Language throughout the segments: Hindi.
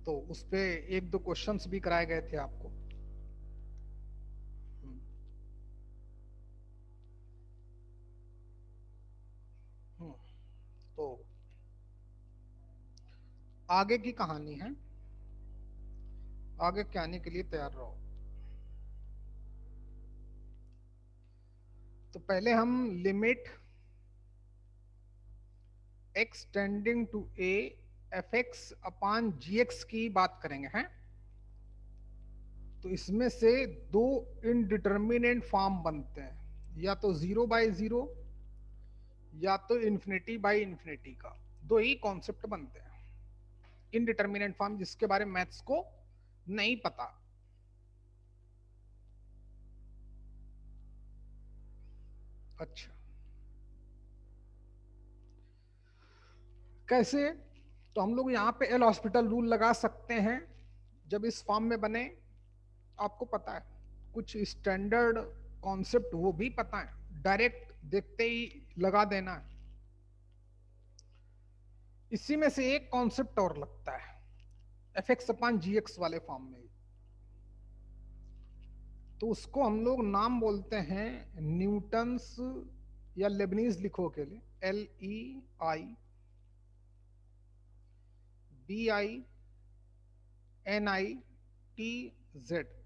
तो उस पे एक दो क्वेश्चंस भी कराए गए थे आपको। हम्म, तो आगे की कहानी है, आगे के आने के लिए तैयार रहो। तो पहले हम limit x tending to a fx upon gx की बात करेंगे हैं। तो इसमें से दो इनडिटर्मिनेट फॉर्म बनते हैं, या तो 0/0 या तो इन्फिनिटी बाई इन्फिनिटी का। दो ही कॉन्सेप्ट बनते हैं इनडिटर्मिनेट फॉर्म, जिसके बारे में मैथ्स को नहीं पता। अच्छा, कैसे? तो हम लोग यहाँ पे एल हॉस्पिटल रूल लगा सकते हैं जब इस फॉर्म में बने। आपको पता है कुछ स्टैंडर्ड कॉन्सेप्ट वो भी पता है, डायरेक्ट देखते ही लगा देना है। इसी में से एक कॉन्सेप्ट और लगता है एफ एक्स अपॉन जी एक्स वाले फॉर्म में। तो उसको हम लोग नाम बोलते हैं न्यूटन्स, या लेबनीज लिखो के लिए LEIBINITZ।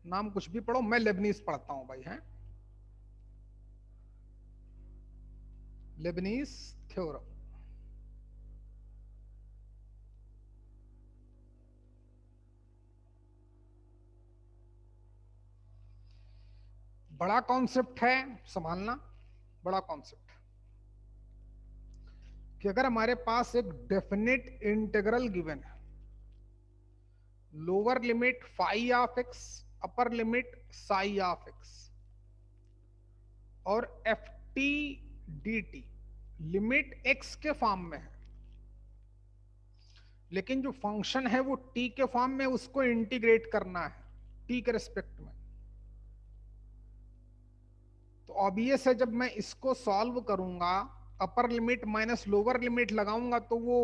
नाम कुछ भी पढ़ो, मैं लेबनीज पढ़ता हूं भाई, हैं लेबनीज थ्योरम। बड़ा कॉन्सेप्ट है, संभालना। बड़ा कॉन्सेप्ट कि अगर हमारे पास एक डेफिनेट इंटीग्रल गिवन है, lower limit phi of x, upper limit psi of x, और f t d t limit x के फॉर्म में है, लेकिन जो फंक्शन है वो टी के फॉर्म में, उसको इंटीग्रेट करना है टी के रिस्पेक्ट में। तो ऑब्वियस है जब मैं इसको सॉल्व करूंगा, upper limit minus lower limit लगाऊंगा तो वो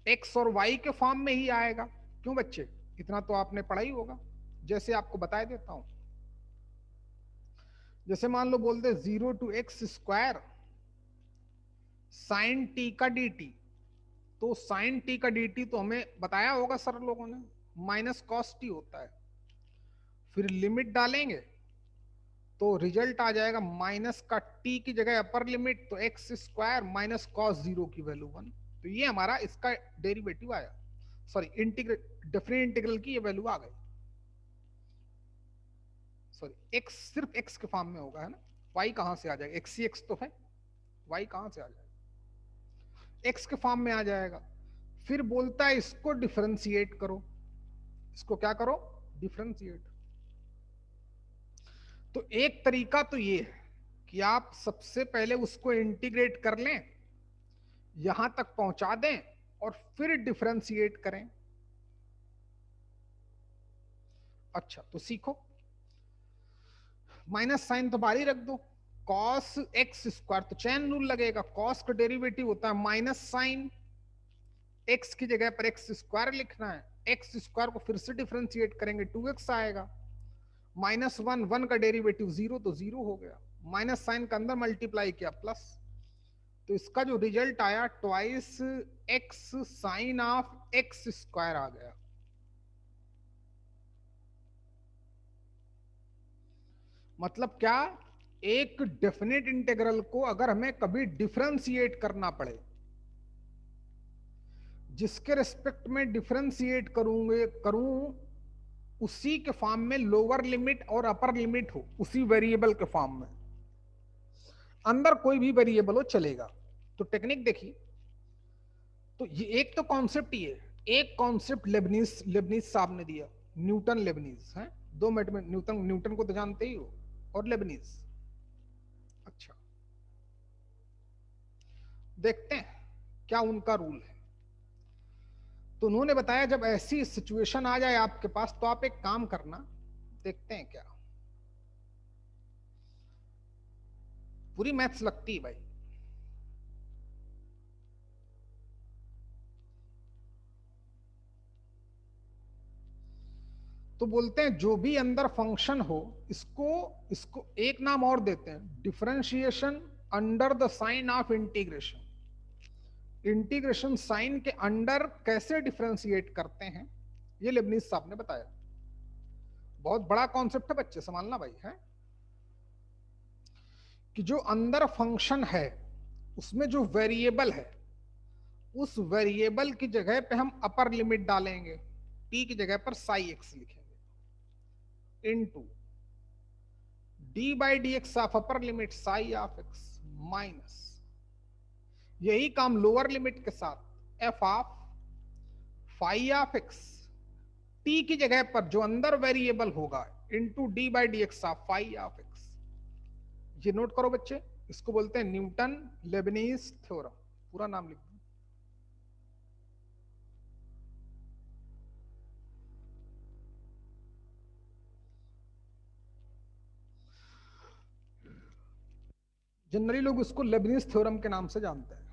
एक्स और वाई के फॉर्म में ही आएगा। क्यों बच्चे, इतना तो आपने पढ़ा ही होगा। जैसे आपको बता देता हूं, जैसे मान लो बोलते 0 to x² साइन टी का डी टी। तो साइन टी का डी टी तो हमें बताया होगा सर लोगों ने, माइनस कॉस टी होता है। फिर लिमिट डालेंगे तो रिजल्ट आ जाएगा माइनस का टी की जगह अपर लिमिट, तो x² माइनस कॉस 0 की वैल्यू 1। तो ये हमारा इसका डेरिवेटिव आया, सॉरी इंटीग्रल, डेफिनेट इंटीग्रल की ये वैल्यू आ गई। सॉरी x सिर्फ x के फॉर्म में होगा, है ना। y कहां से आ जाएगा, x ही x तो है, y कहां से आ जाएगा, x के फॉर्म में आ जाएगा। फिर बोलता है इसको डिफरेंशिएट करो। इसको क्या करो, डिफरेंशिएट। तो एक तरीका तो ये है कि आप सबसे पहले उसको इंटीग्रेट कर लें, यहां तक पहुंचा दें, और फिर डिफरेंशिएट करें। अच्छा, तो सीखो। माइनस साइन तो बाहर ही रख दो, कॉस एक्स स्क्वायर, तो चैन रूल लगेगा। कॉस का डेरिवेटिव होता है माइनस साइन, एक्स की जगह पर एक्स स्क्वायर लिखना है। एक्स स्क्वायर को फिर से डिफरेंशिएट करेंगे, 2x आएगा। -1, 1 का डेरिवेटिव 0, तो 0 हो गया। माइनस साइन का अंदर मल्टीप्लाई किया, प्लस। तो इसका जो रिजल्ट आया twice x sine of x square आ गया। मतलब क्या, एक डेफिनेट इंटीग्रल को अगर हमें कभी डिफरेंशिएट करना पड़े, जिसके रिस्पेक्ट में डिफरेंशिएट करूंगे करूं, उसी के फॉर्म में लोअर लिमिट और अपर लिमिट हो, उसी वेरिएबल के फॉर्म में, अंदर कोई भी वेरिएबल हो चलेगा। तो टेक्निक देखिए। तो ये एक तो कॉन्सेप्ट ही है, एक कॉन्सेप्ट लेबनीज लेबनीज साहब ने दिया, न्यूटन लेबनीज है। दो मिनट में, न्यूटन न्यूटन को तो जानते ही हो, और लेबनीज। अच्छा, देखते हैं क्या उनका रूल है। तो उन्होंने बताया जब ऐसी सिचुएशन आ जाए आपके पास, तो आप एक काम करना, देखते हैं क्या। पूरी मैथ्स लगती है भाई। तो बोलते हैं जो भी अंदर फंक्शन हो, इसको इसको एक नाम और देते हैं, differentiation under the sign of integration. Integration sign के अंडर कैसे डिफरेंशिएट करते हैं, ये लेबनीज साहब ने बताया। बहुत बड़ा कॉन्सेप्ट है बच्चे, संभालना भाई है कि जो अंदर फंक्शन है उसमें जो वेरिएबल है, उस वेरिएबल की जगह पे हम अपर लिमिट डालेंगे, टी की जगह पर साई एक्स लिखेंगे, into D by D x of upper limit psi of x minus, यही काम लोअर लिमिट के साथ F of phi of X, T की जगह पर जो अंदर वेरिएबल होगा into D by D x of phi of X. ये नोट करो बच्चे, इसको बोलते हैं न्यूटन लेबनीज थ्योरम। पूरा नाम लिख दो। जनरली लोग उसको लेबनीज थ्योरम के नाम से जानते हैं।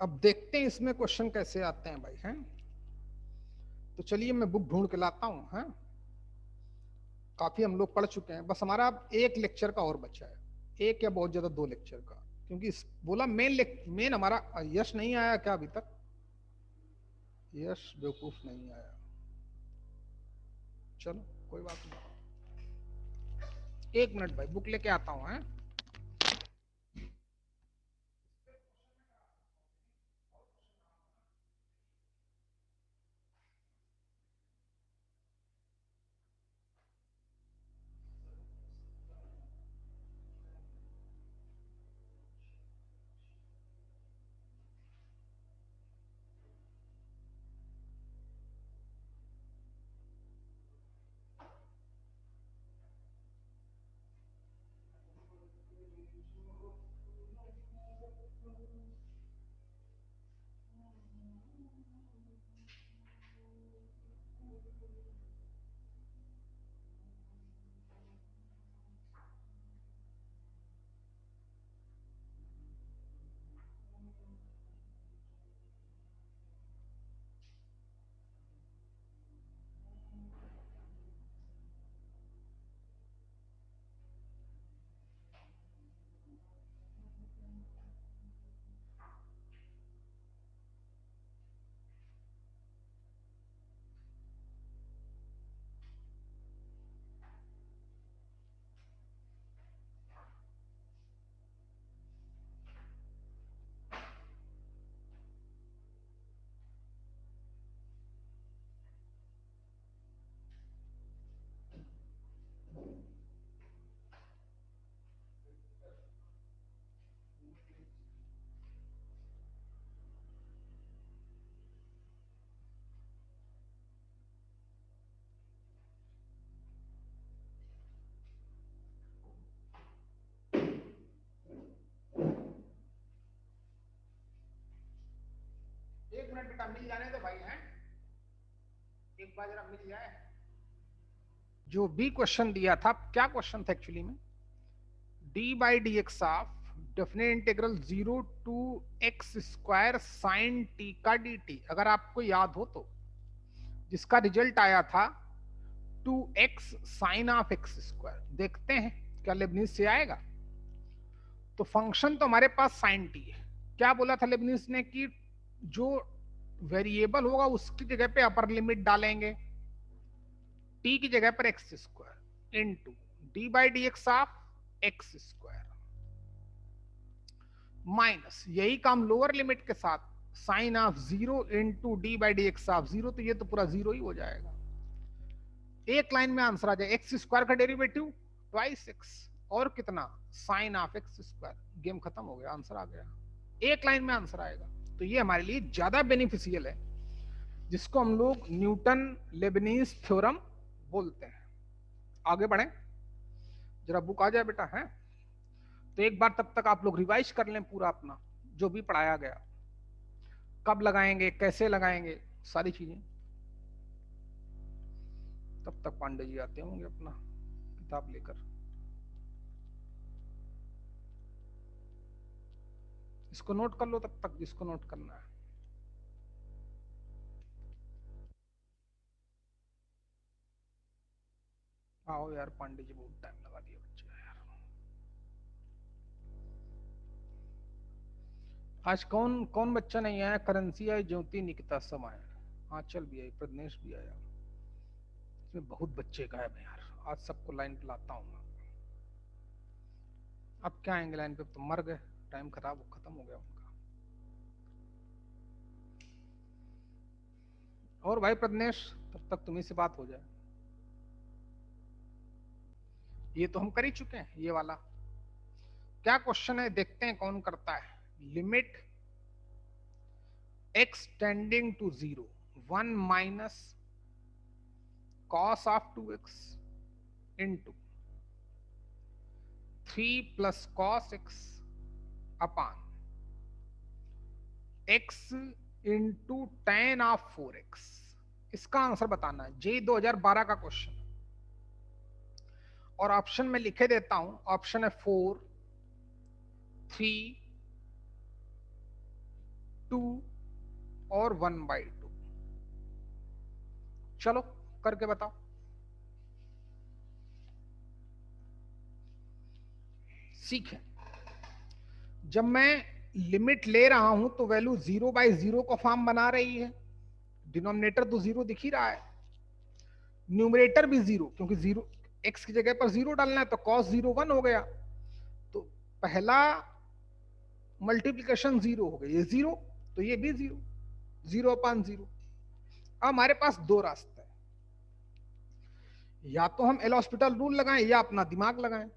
अब देखते हैं इसमें क्वेश्चन कैसे आते हैं भाई हैं। तो चलिए मैं बुक ढूंढ के लाता हूं। हैं काफी हम लोग पढ़ चुके हैं, बस हमारा एक लेक्चर का और बचा है, एक या बहुत ज्यादा दो लेक्चर का, क्योंकि बोला मेन हमारा यश नहीं आया क्या अभी तक? यश बेवकूफ नहीं आया, चलो कोई बात नहीं, एक मिनट भाई बुक लेके आता हूं। हैं एक मिनट बेटा मिल जाने दो भाई। हैं एक बार जरा मिल जाए। जो भी क्वेश्चन दिया था, क्या क्वेश्चन था एक्चुअली में? D by D x of definite integral 0 to X square sine T का डी टी, अगर आपको याद हो तो, जिसका रिजल्ट आया था 2x sign of x square. देखते हैं क्या लेबनीज से आएगा। तो फंक्शन तो हमारे पास साइन टी है। क्या बोला था लेबनीज ने कि जो वेरिएबल होगा उसकी जगह पे अपर लिमिट डालेंगे, टी की जगह पर X square into D by D x of x square minus, यही काम लोअर लिमिट के साथ sine of 0 into D by D x of 0, तो ये तो पूरा 0 ही हो जाएगा। एक लाइन में आंसर आ जाए, एक्स स्क्वायर का डेरिवेटिव ट्वाइस एक्स और कितना sine of x square, game खत्म हो गया, आंसर आ गया, एक लाइन में आंसर आएगा। तो ये हमारे लिए ज्यादा बेनिफिशियल है, जिसको हम लोग न्यूटन लेबनीज थ्योरम बोलते हैं। आगे बढ़े, जरा बुक आ जाए बेटा। है तो एक बार तब तक आप लोग रिवाइज कर लें पूरा अपना जो भी पढ़ाया गया, कब लगाएंगे, कैसे लगाएंगे, सारी चीजें। तब तक पांडे जी आते होंगे अपना किताब लेकर। इसको नोट कर लो तब तक जिसको नोट करना है। आओ यार पांडे जी, बहुत टाइम लगा दिया बच्चे यार। आज कौन कौन बच्चा नहीं आया? करेंसी आई, ज्योति, निकिता सब आए, आंचल भी आई, प्रज्ञेश भी आया। इसमें बहुत बच्चे गायब हैं यार, आज सबको लाइन पे लाता हूँ। अब क्या आएंगे लाइन पे? तो मर गए, टाइम खत्म हो गया उनका। और भाई प्रज्ञेश, तब तक तुम्ही से बात हो जाए। ये तो हम कर ही चुके हैं, ये वाला। क्या क्वेश्चन है देखते हैं कौन करता है। Limit x tending to 0, 1 minus cos of 2x into 3 plus cos x upon x into tan of 4x। इसका आंसर बताना है। जे 2012 का क्वेश्चन, और ऑप्शन में लिखे देता हूं। ऑप्शन है 4, 3, 2 और 1/2। चलो करके बताओ। सीखे, जब मैं लिमिट ले रहा हूं तो वैल्यू 0/0 का फॉर्म बना रही है। डिनोमिनेटर तो 0 दिख ही रहा है, न्यूमरेटर भी 0, क्योंकि 0 x की जगह पर 0 डालना है, तो cos 0 1 हो गया। तो पहला मल्टीप्लिकेशन 0 हो गया, ये 0 तो ये भी 0, 0/0। अब हमारे पास दो रास्ते हैं, या तो हम एल हॉस्पिटल रूल लगाएं या अपना दिमाग लगाएं।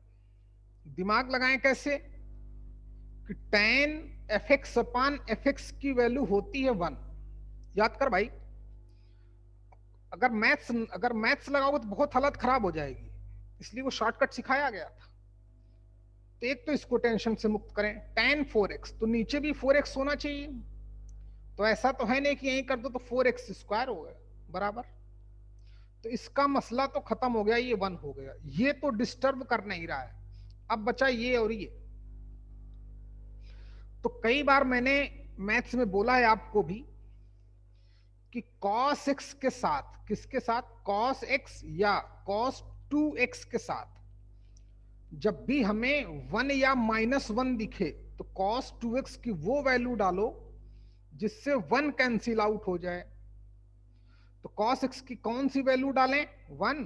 दिमाग लगाएं कैसे? कि tan fx अपान fx की वैल्यू होती है 1। याद कर भाई, अगर मैथ्स लगाओगे तो बहुत हालत खराब हो जाएगी, इसलिए वो शॉर्टकट सिखाया गया था। तो एक तो इसको टेंशन से मुक्त करें, tan 4x, तो नीचे भी 4x होना चाहिए। तो ऐसा तो है नहीं कि यहीं कर दो तो 4x स्क्वायर हो गया बराबर। तो इसका मसला तो खत्म हो गया, ये 1 हो गया, ये तो डिस्टर्ब कर नहीं रहा है। अब बचा ये और ये। तो कई बार मैंने मैथ्स में बोला है आपको भी कि cos x के साथ, किसके साथ? cos x या cos 2x के साथ जब भी हमें 1 या -1 दिखे तो cos 2x की वो वैल्यू डालो जिससे 1 कैंसिल आउट हो जाए। तो cos x की कौन सी वैल्यू डालें? 1।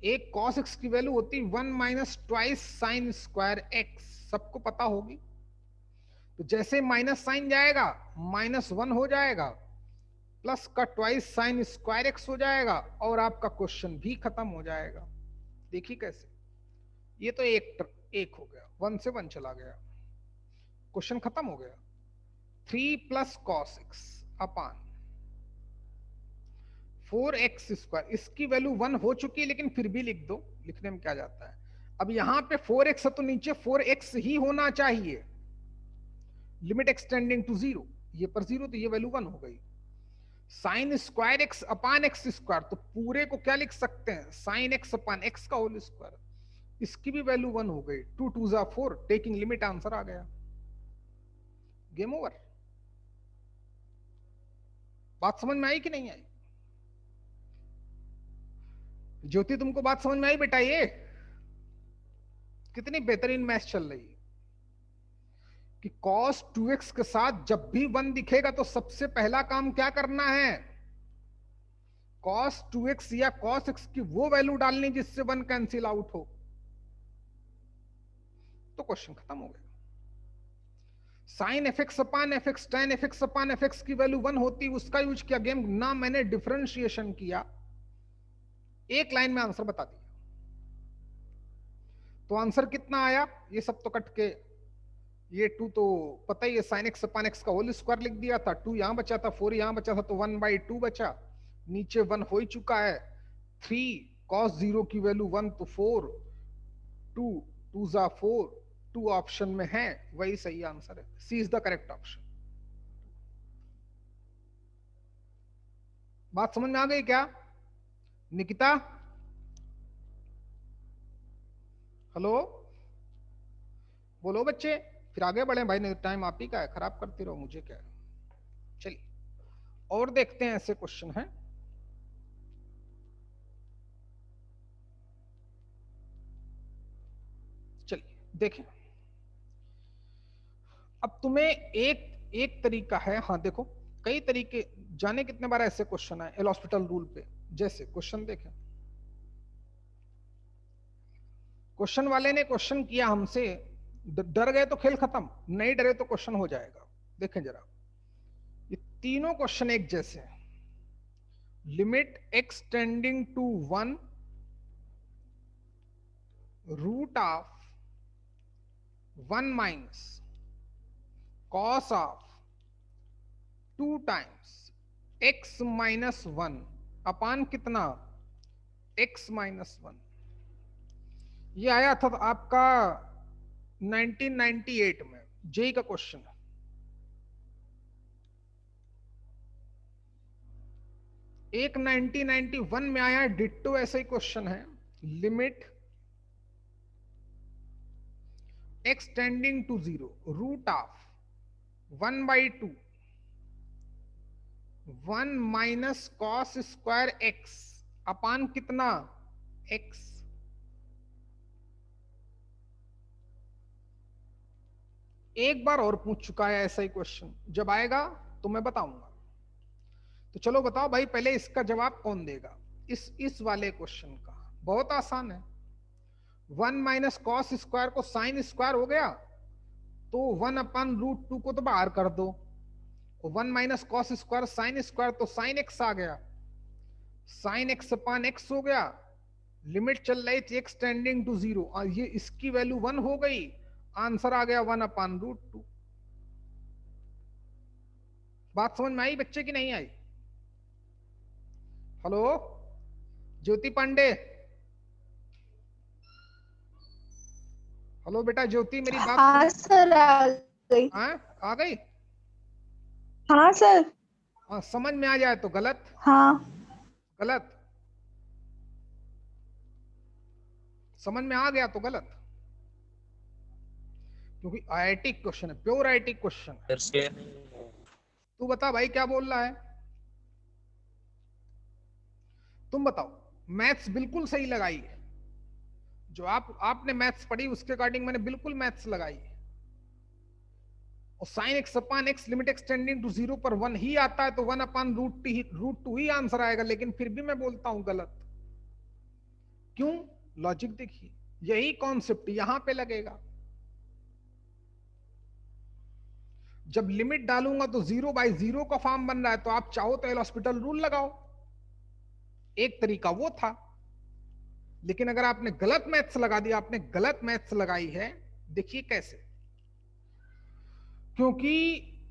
एक cos x की वैल्यू होती 1 minus twice sine square x, सबको पता होगी। तो जैसे माइनस साइन जाएगा -1 हो जाएगा, प्लस का ट्वाइस साइन स्क्वायर एक्स हो जाएगा, और आपका क्वेश्चन भी खत्म हो जाएगा। देखिए कैसे, ये तो एक हो गया, 1 से 1 चला गया, क्वेश्चन खत्म हो गया। 3 प्लस cos x अपान 4x स्क्वायर, इसकी वैल्यू 1 हो चुकी है, लेकिन फिर भी लिख दो, लिखने में क्या जाता है। अब यहां पे 4x है तो नीचे 4x ही होना चाहिए। लिमिट एक्सटेंडिंग टू 0, ये पर 0 तो ये वैल्यू 1 हो गई। Sine square x upon x square, तो पूरे को क्या लिख सकते हैं? साइन एक्स अपान एक्स का होल स्क्वायर, इसकी भी वैल्यू 1 हो गई। 2 2 जा 4, टेकिंग लिमिट, आंसर आ गया। Game over. बात समझ में आई कि नहीं आई? ज्योति, तुमको बात समझ में आई बेटा? ये कितनी बेहतरीन मैथ चल रही है कि cos 2x के साथ जब भी 1 दिखेगा तो सबसे पहला काम क्या करना है? cos 2x या cos x की वो वैल्यू डालनी जिससे 1 कैंसिल आउट हो, तो क्वेश्चन खत्म हो गया। Sine f x upon f x, tan f x upon f x की वैल्यू 1 होती, उसका यूज किया। गेम ना मैंने डिफरेंशिएशन किया, एक लाइन में आंसर बता दिया। तो आंसर कितना आया? ये सब तो कट के, ये 2 तो पता ही है, साइन एक्स अपान एक्स का होल स्क्वायर लिख दिया था। 2 यहां बचा था, 4 यहां बचा था, तो 1/2 बचा। नीचे 1 हो ही चुका है। 3 cos 0 की वैल्यू 1, तो 4, 2 2 जा 4, 2 ऑप्शन में है, वही सही आंसर है। सी इज द करेक्ट ऑप्शन। बात समझ में आ गई क्या निकिता? हेलो, बोलो बच्चे, फिर आगे बढ़े भाई, नहीं टाइम आप ही का है, खराब करते रहो, मुझे क्या है। चलिए और देखते हैं ऐसे क्वेश्चन हैं। चलिए देखें, अब तुम्हें एक एक तरीका है, हाँ देखो कई तरीके, जाने कितने बार ऐसे क्वेश्चन है एल हॉस्पिटल रूल पे। जैसे क्वेश्चन देखें, क्वेश्चन वाले ने क्वेश्चन किया हमसे, डर गए तो खेल खत्म, नहीं डरे तो क्वेश्चन हो जाएगा। देखें जरा, ये तीनों क्वेश्चन एक जैसे हैं। Limit x tending to 1 root of 1 minus cos of 2 times x minus 1 upon कितना x माइनस 1। ये आया था आपका 1998 में जेई का क्वेश्चन है। एक 1991 में आया डिट्टो ऐसा ही क्वेश्चन है, limit x tending to 0 root of 1/2 1 minus cos square x upon कितना x। एक बार और पूछ चुका है ऐसा ही क्वेश्चन, जब आएगा तो मैं बताऊंगा। तो चलो बताओ भाई, पहले इसका जवाब कौन देगा, इस वाले क्वेश्चन का। बहुत आसान है, 1 माइनस कॉस स्क्वायर को साइन स्क्वायर हो गया, तो 1 अपान रूट 2 को तो बाहर कर दो, 1 minus cos square sine square तो साइन एक्स आ गया, साइन एक्स अपान एक्स हो गया। लिमिट चल रही थी एक्स टेंडिंग टू 0 और ये इसकी वैल्यू 1 हो गई, आंसर आ गया 1 अपान रूट 2। बात समझ में आई बच्चे की नहीं आई? हेलो ज्योति पांडे, हेलो बेटा ज्योति, मेरी बात हाँ सर आ गई। हाँ आ गई। हाँ सर। हाँ समझ में आ जाए तो गलत, हाँ गलत समझ में आ गया तो गलत, क्योंकि आईआईटी क्वेश्चन है, प्योर आईआईटी क्वेश्चन है। तू बता भाई क्या बोल रहा है, तुम बताओ। मैथ्स बिल्कुल सही लगाई है, जो आपने मैथ्स पढ़ी उसके अकॉर्डिंग मैंने बिल्कुल मैथ्स लगाई है। और sine X upon X limit x tending to 0 पर 1 ही आता है, तो 1 अपान रूट टू ही आंसर आएगा, लेकिन फिर भी मैं बोलता हूं गलत। क्यों? लॉजिक देखिए, यही कॉन्सेप्ट यहां पे लगेगा। जब लिमिट डालूंगा तो 0/0 का फॉर्म बन रहा है, तो आप चाहो तो एल हॉस्पिटल रूल लगाओ, एक तरीका वो था। लेकिन अगर आपने गलत मैथ्स लगा दिया, आपने गलत मैथ्स लगाई है, देखिए कैसे। क्योंकि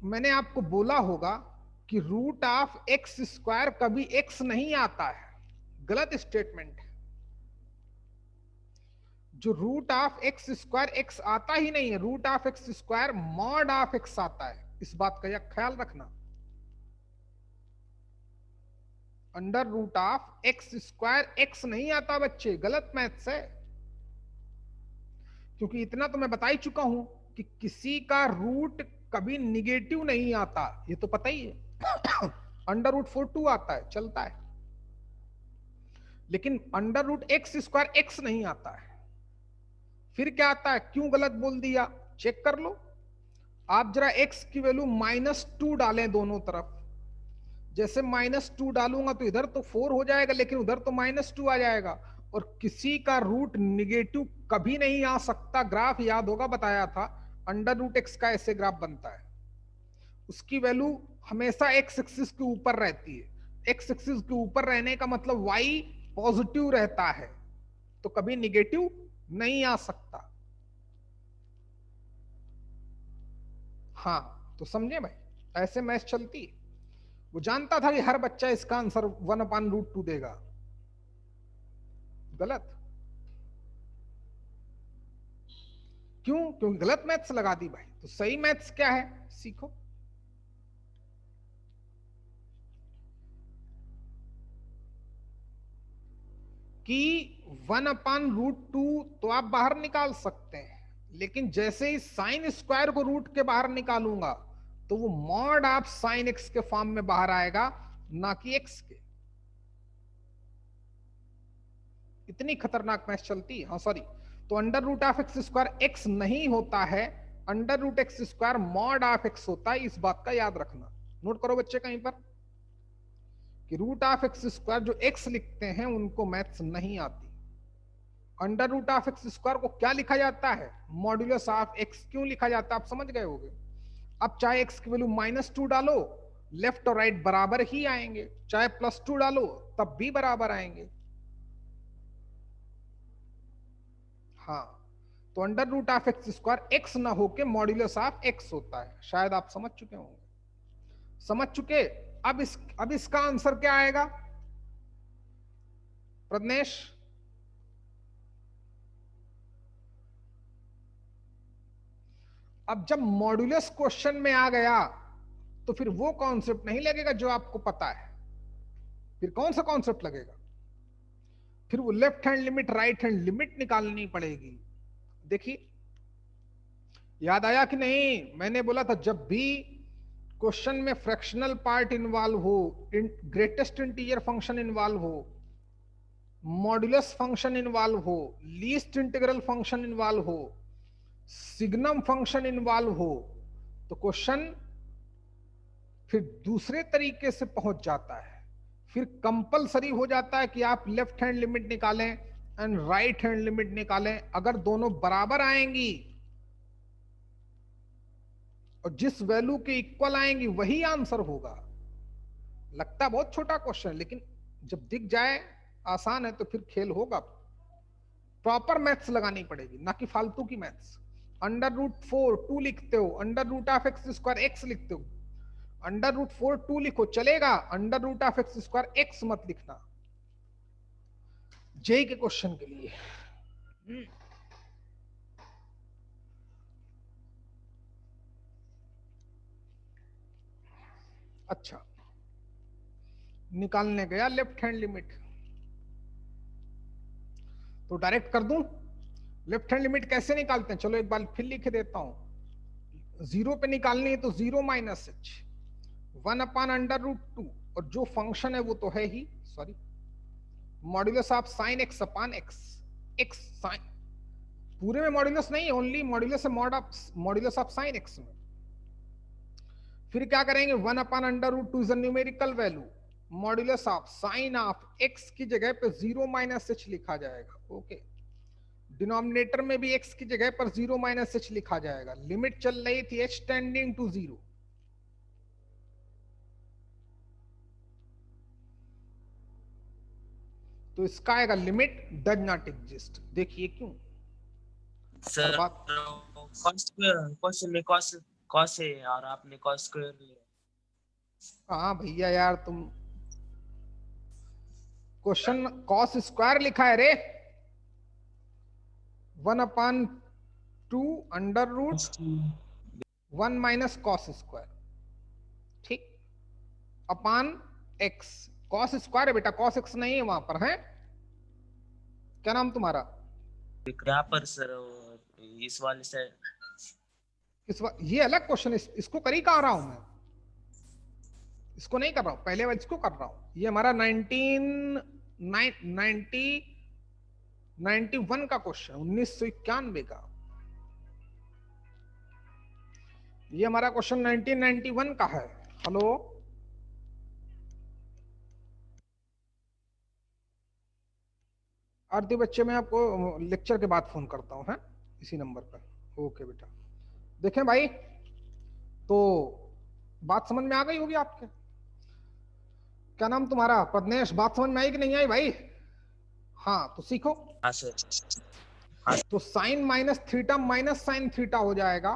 मैंने आपको बोला होगा कि रूट ऑफ एक्स स्क्वायर कभी एक्स नहीं आता है, गलत स्टेटमेंट है। जो root of x square x आता ही नहीं है, root of x square mod of x आता है, इस बात का ख्याल रखना। Under root of x square x नहीं आता बच्चे, गलत मैथ्स है। क्योंकि इतना तो मैं बता ही चुका हूं कि किसी का रूट कभी निगेटिव नहीं आता, ये तो पता ही है। अंडर रूट 4 आता है, चलता है, लेकिन under root x square x नहीं आता है। फिर क्या आता है? क्यों गलत बोल दिया, चेक कर लो। आप जरा x की वैल्यू -2 डालें दोनों तरफ, जैसे -2 डालूंगा तो इधर तो 4 हो जाएगा, लेकिन उधर तो -2 आ जाएगा। और किसी का रूट निगेटिव कभी नहीं आ सकता, ग्राफ याद होगा बताया था, अंडर रूट एक्स का ऐसे ग्राफ बनता है, उसकी वैल्यू हमेशा एक्स एक्सिस के ऊपर रहती है। एक्स एक्सिस के ऊपर रहने का मतलब वाई पॉजिटिव रहता है, तो कभी निगेटिव नहीं आ सकता। हाँ तो समझे भाई, ऐसे मैच चलती है। वो जानता था कि हर बच्चा इसका आंसर 1/√2 देगा, गलत। क्यों? क्योंकि गलत मैथ्स लगा दी भाई। तो सही मैथ्स क्या है, सीखो। कि 1/√2 तो आप बाहर निकाल सकते हैं, लेकिन जैसे ही साइन स्क्वायर को रूट के बाहर निकालूंगा तो वो मॉड ऑफ साइन एक्स के फॉर्म में बाहर आएगा, ना कि एक्स के। इतनी खतरनाक मैथ चलती है। हाँ सॉरी, तो under root of x square x नहीं होता है, under root x square mod of x होता है। इस बात का याद रखना, नोट करो बच्चे कहीं पर कि रूट ऑफ एक्स स्क्वायर जो एक्स लिखते हैं उनको मैथ्स नहीं आती। Under root of x square को क्या लिखा जाता है? Modulus of x. क्यों लिखा जाता है आप समझ गए होगे। अब चाहे एक्स की वैल्यू -2 डालो, लेफ्ट और राइट बराबर ही आएंगे, चाहे +2 डालो तब भी बराबर आएंगे। हाँ, तो under root of x square x ना होके मॉड्यूलस ऑफ एक्स होता है। शायद आप समझ चुके होंगे। समझ चुके। अब इसका आंसर क्या आएगा प्रज्ञेश? अब जब मॉड्यूलस क्वेश्चन में आ गया तो फिर वो कॉन्सेप्ट नहीं लगेगा जो आपको पता है। फिर कौन सा कॉन्सेप्ट लगेगा? फिर वो left hand limit right hand limit निकालनी पड़ेगी। देखिए याद आया कि नहीं? मैंने बोला था जब भी क्वेश्चन में फ्रैक्शनल पार्ट इन्वॉल्व हो, ग्रेटेस्ट इंटीजर फंक्शन इन्वॉल्व हो, मॉड्यूलस फंक्शन इन्वॉल्व हो, लीस्ट इंटीग्रल फंक्शन इन्वॉल्व हो, सिग्नम फंक्शन इन्वॉल्व हो, तो क्वेश्चन फिर दूसरे तरीके से पहुंच जाता है। फिर कंपलसरी हो जाता है कि आप लेफ्ट हैंड लिमिट निकालें एंड राइट हैंड लिमिट निकालें। अगर दोनों बराबर आएंगी और जिस वैल्यू के इक्वल आएंगी वही आंसर होगा। लगता बहुत छोटा क्वेश्चन, लेकिन जब दिख जाए आसान है तो फिर खेल होगा। प्रॉपर मैथ्स लगानी पड़ेगी, ना कि फालतू की मैथ्स। अंडर रूट 4 2 लिखते हो, under root of x square x लिखते हो, अंडर रूट 4 2 लिखो चलेगा, under root of x square x मत लिखना जेई के क्वेश्चन के लिए। अच्छा, निकालने गया लेफ्ट हैंड लिमिट, तो डायरेक्ट कर दूं। लेफ्ट हैंड लिमिट कैसे निकालते हैं चलो एक बार फिर लिख देता हूं। जीरो पे निकालनी है तो 0 - h 1/√2, और जो फंक्शन है वो तो है ही, sorry, modulus of sine x upon x. X sine पूरे में मॉड्यूलस नहीं है, only modulus modulus of sine x में। फिर क्या करेंगे? 1/√2 इज a numerical value, modulus of sine of x की जगह पे 0 - h लिखा जाएगा। ओके, डिनोमिनेटर में भी x की जगह पर 0 - h लिखा जाएगा। लिमिट चल रही थी h टेंडिंग टू 0। तो इसका आएगा लिमिट डज नॉट एग्जिस्ट। देखिए क्यों सर बात। क्वेश्चन में कॉस है और आपने कॉस स्क्वायर लिया। हाँ भैया यार, तुम क्वेश्चन कॉस स्क्वायर लिखा है रे, 1/2 √1 - कॉस स्क्वायर, ठीक, अपान एक्स। कॉस स्क्वायर है बेटा, कॉस एक्स नहीं है वहां पर, है। क्या नाम तुम्हारा? यहाँ पर सर इस वाले से ये अलग क्वेश्चन, इसको कर ही कहा रहा हूं मैं, इसको नहीं कर रहा हूं, पहले वाले इसको कर रहा हूं। ये हमारा 1991 का क्वेश्चन, 1991 का। ये हमारा क्वेश्चन 1991 का है। हेलो, आरती बच्चे, मैं आपको लेक्चर के बाद फोन करता हूँ, है इसी नंबर पर। ओके बेटा। देखें भाई, तो बात समझ में आ गई होगी आपके। क्या नाम तुम्हारा? प्रज्ञेश। बात समझ में आई कि नहीं आई भाई? हाँ, तो सीखो। हाँ सर। तो sine minus theta minus sine theta हो जाएगा,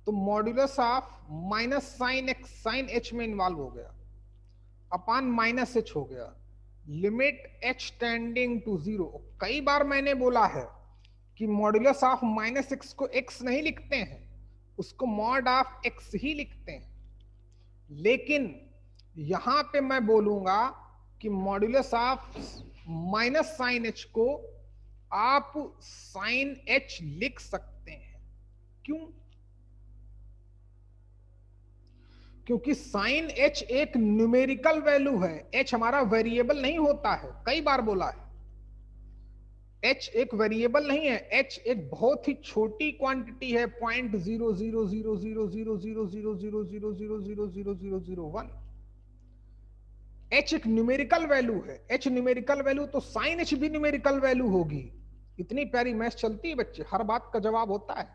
तो modulus of minus sine x sine h में इन्वॉल्व हो गया, अपान माइनस एच हो गया, लिमिट एच टेंडिंग टू 0। कई बार मैंने बोला है कि मॉड्यूलस ऑफ माइनस एक्स को एक्स नहीं लिखते हैं, उसको मॉड ऑफ एक्स ही लिखते हैं। लेकिन यहां पे मैं बोलूंगा कि modulus of minus sine h को आप साइन h लिख सकते हैं। क्यों? क्योंकि साइन h एक न्यूमेरिकल वैल्यू है, h हमारा वेरिएबल नहीं होता है, कई बार बोला है। h एक वेरिएबल नहीं है, h एक बहुत ही छोटी क्वांटिटी है, 0.00000000000000001। h एक न्यूमेरिकल वैल्यू है, h न्यूमेरिकल वैल्यू तो साइन h भी न्यूमेरिकल वैल्यू होगी। इतनी प्यारी मैथ चलती है बच्चे, हर बात का जवाब होता है।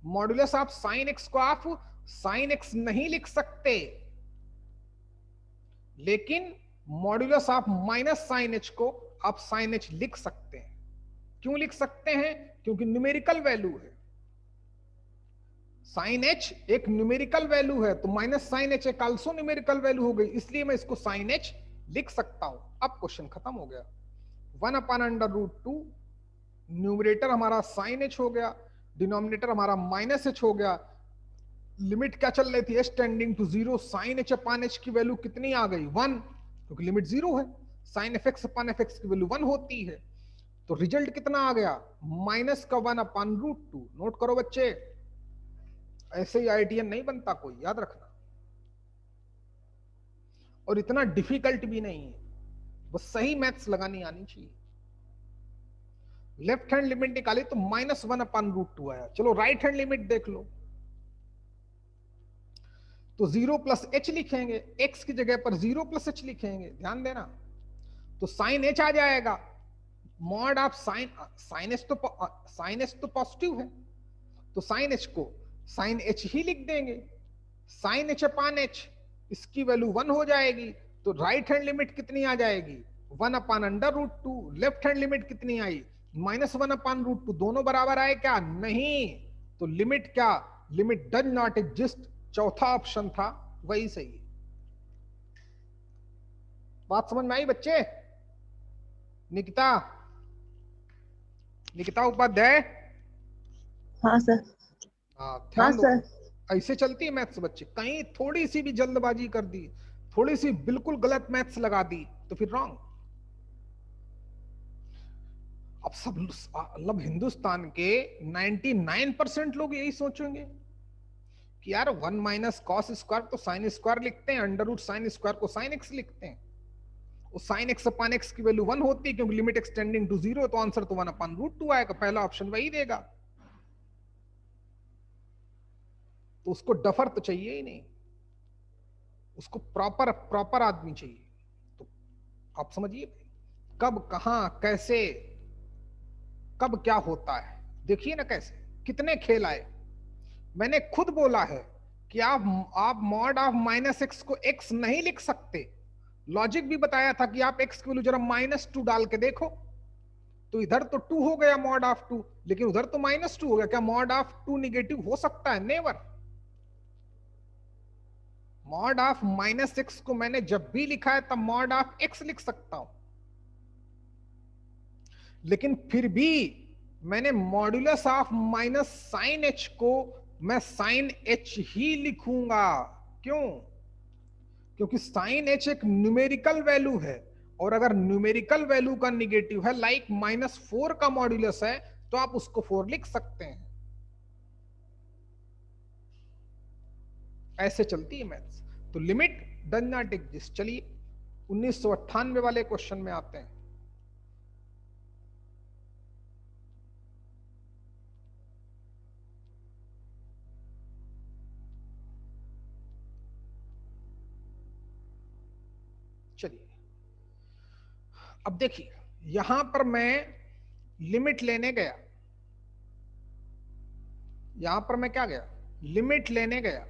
मॉड्यूलस ऑफ साइन x को आप साइन x नहीं लिख सकते, लेकिन modulus of minus sine h को आप साइन h लिख सकते हैं। क्यों लिख सकते हैं? क्योंकि न्यूमेरिकल वैल्यू है। साइन h एक न्यूमेरिकल वैल्यू है, तो माइनस साइन h एक आल्सो न्यूमेरिकल वैल्यू हो गई, इसलिए मैं इसको साइन h लिख सकता हूं। अब क्वेश्चन खत्म हो गया। 1/√2, न्यूमरेटर हमारा साइन h हो गया, डिनोमिनेटर हमारा माइनस h हो गया। लिमिट क्या चल रही थी? h tending to 0, sine h upon h की वैल्यू कितनी आ गई? 1, क्योंकि लिमिट 0 है। साइन fx अपान fx की वैल्यू 1 होती है, तो रिजल्ट कितना आ गया? माइनस का 1/√2। नोट करो बच्चे, ऐसे ही आईटीएन नहीं बनता कोई, याद रखना। और इतना डिफिकल्ट भी नहीं है, बस सही मैथ्स लगानी आनी चाहिए। लेफ्ट हैंड लिमिट निकाली तो -1/√2 आया। चलो राइट हैंड लिमिट देख लो, तो 0 प्लस h लिखेंगे, x की जगह पर 0 प्लस h लिखेंगे, ध्यान देना। तो साइन h आ जाएगा। मॉड ऑफ साइन h तो पॉजिटिव है, तो साइन h को साइन h ही लिख देंगे। साइन h अपान h, इसकी वैल्यू 1 हो जाएगी, तो राइट हैंड लिमिट कितनी आ जाएगी? 1/√2। लेफ्ट हैंड लिमिट कितनी आई? -1/√2। दोनों बराबर आए क्या? नहीं। तो लिमिट क्या? Limit does not exist. चौथा ऑप्शन था वही सही है। बात समझ में आई बच्चे? निकिता उपाध्याय। हाँ सर। हाँ ध्यान दो, सर। ऐसे चलती है मैथ्स बच्चे। कहीं थोड़ी सी भी जल्दबाजी कर दी, थोड़ी सी बिल्कुल गलत मैथ्स लगा दी, तो फिर रॉन्ग। अब सब मतलब हिंदुस्तान के 99% लोग यही सोचेंगे कि यार 1 माइनस कॉस स्क्वायर तो साइन स्क्वायर लिखते हैं, अंडर रूट साइन स्क्वायर को साइन एक्स लिखते हैं। साइन एक्स अपान एक्स की वैल्यू 1 होती है, क्योंकि लिमिट एक्सटेंडिंग टू 0, तो आंसर तो 1/√2 आएगा। पहला ऑप्शन वही देगा। तो उसको डफर तो चाहिए ही नहीं, उसको प्रॉपर आदमी चाहिए। तो आप समझिए, कब कहां कैसे कब क्या होता है, देखिए ना कैसे कितने खेल आए। मैंने खुद बोला है कि आप मॉड ऑफ माइनस एक्स को एक्स नहीं लिख सकते। लॉजिक भी बताया था कि आप x की वैल्यू जरा -2 डाल के देखो, तो इधर तो 2 हो गया मॉड ऑफ 2, लेकिन उधर तो -2 हो गया। क्या मॉड ऑफ 2 निगेटिव हो सकता है? नेवर। मॉड ऑफ -x को मैंने जब भी लिखा है तब मॉड ऑफ x लिख सकता हूं, लेकिन फिर भी मैंने modulus of minus sine h को मैं साइन h ही लिखूंगा। क्यों? क्योंकि साइन h एक न्यूमेरिकल वैल्यू है, और अगर न्यूमेरिकल वैल्यू का निगेटिव है, लाइक -4 का मॉड्यूलस है, तो आप उसको 4 लिख सकते हैं। ऐसे चलती है मैथ्स। तो लिमिट डज नॉट एग्जिस्ट। चलिए 1998 वाले क्वेश्चन में आते हैं। चलिए अब देखिए, यहां पर मैं लिमिट लेने गया, यहां पर मैं क्या गया? लिमिट लेने गया।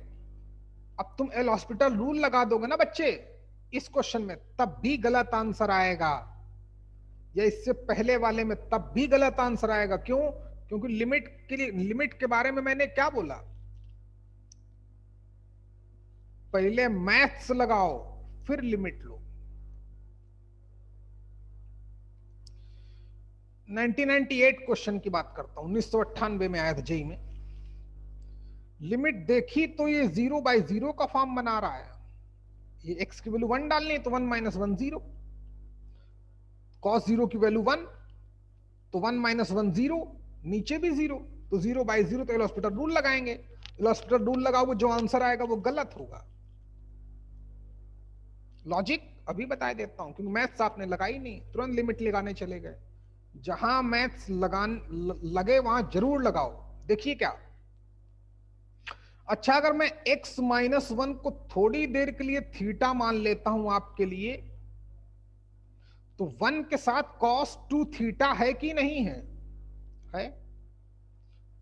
अब तुम एल हॉस्पिटल रूल लगा दोगे ना बच्चे इस क्वेश्चन में, तब भी गलत आंसर आएगा, या इससे पहले वाले में तब भी गलत आंसर आएगा। क्यों? क्योंकि लिमिट के बारे में मैंने क्या बोला? पहले मैथ्स लगाओ फिर लिमिट लो। 1998 क्वेश्चन की बात करता हूं, 1998 में आया था जेई में। लिमिट देखी तो ये 0/0 का फॉर्म बना रहा है। ये x की वैल्यू 1 डालनी है, तो 1 - 1 0, cos 0 की वैल्यू 1, तो 1 माइनस 1 0, नीचे भी 0, तो 0 बाई 0, तो एल हॉस्पिटल रूल लगाएंगे। एल हॉस्पिटल रूल लगाओगे, जो आंसर आएगा वो गलत होगा। लॉजिक अभी बता देता हूं, क्योंकि मैथ्स आपने लगाई नहीं, तुरंत लिमिट लगाने चले गए। जहां मैथ्स लगे वहां जरूर लगाओ। देखिए क्या, अच्छा अगर मैं x माइनस 1 को थोड़ी देर के लिए थीटा मान लेता हूं आपके लिए, तो 1 के साथ cos 2 थीटा है कि नहीं है? है।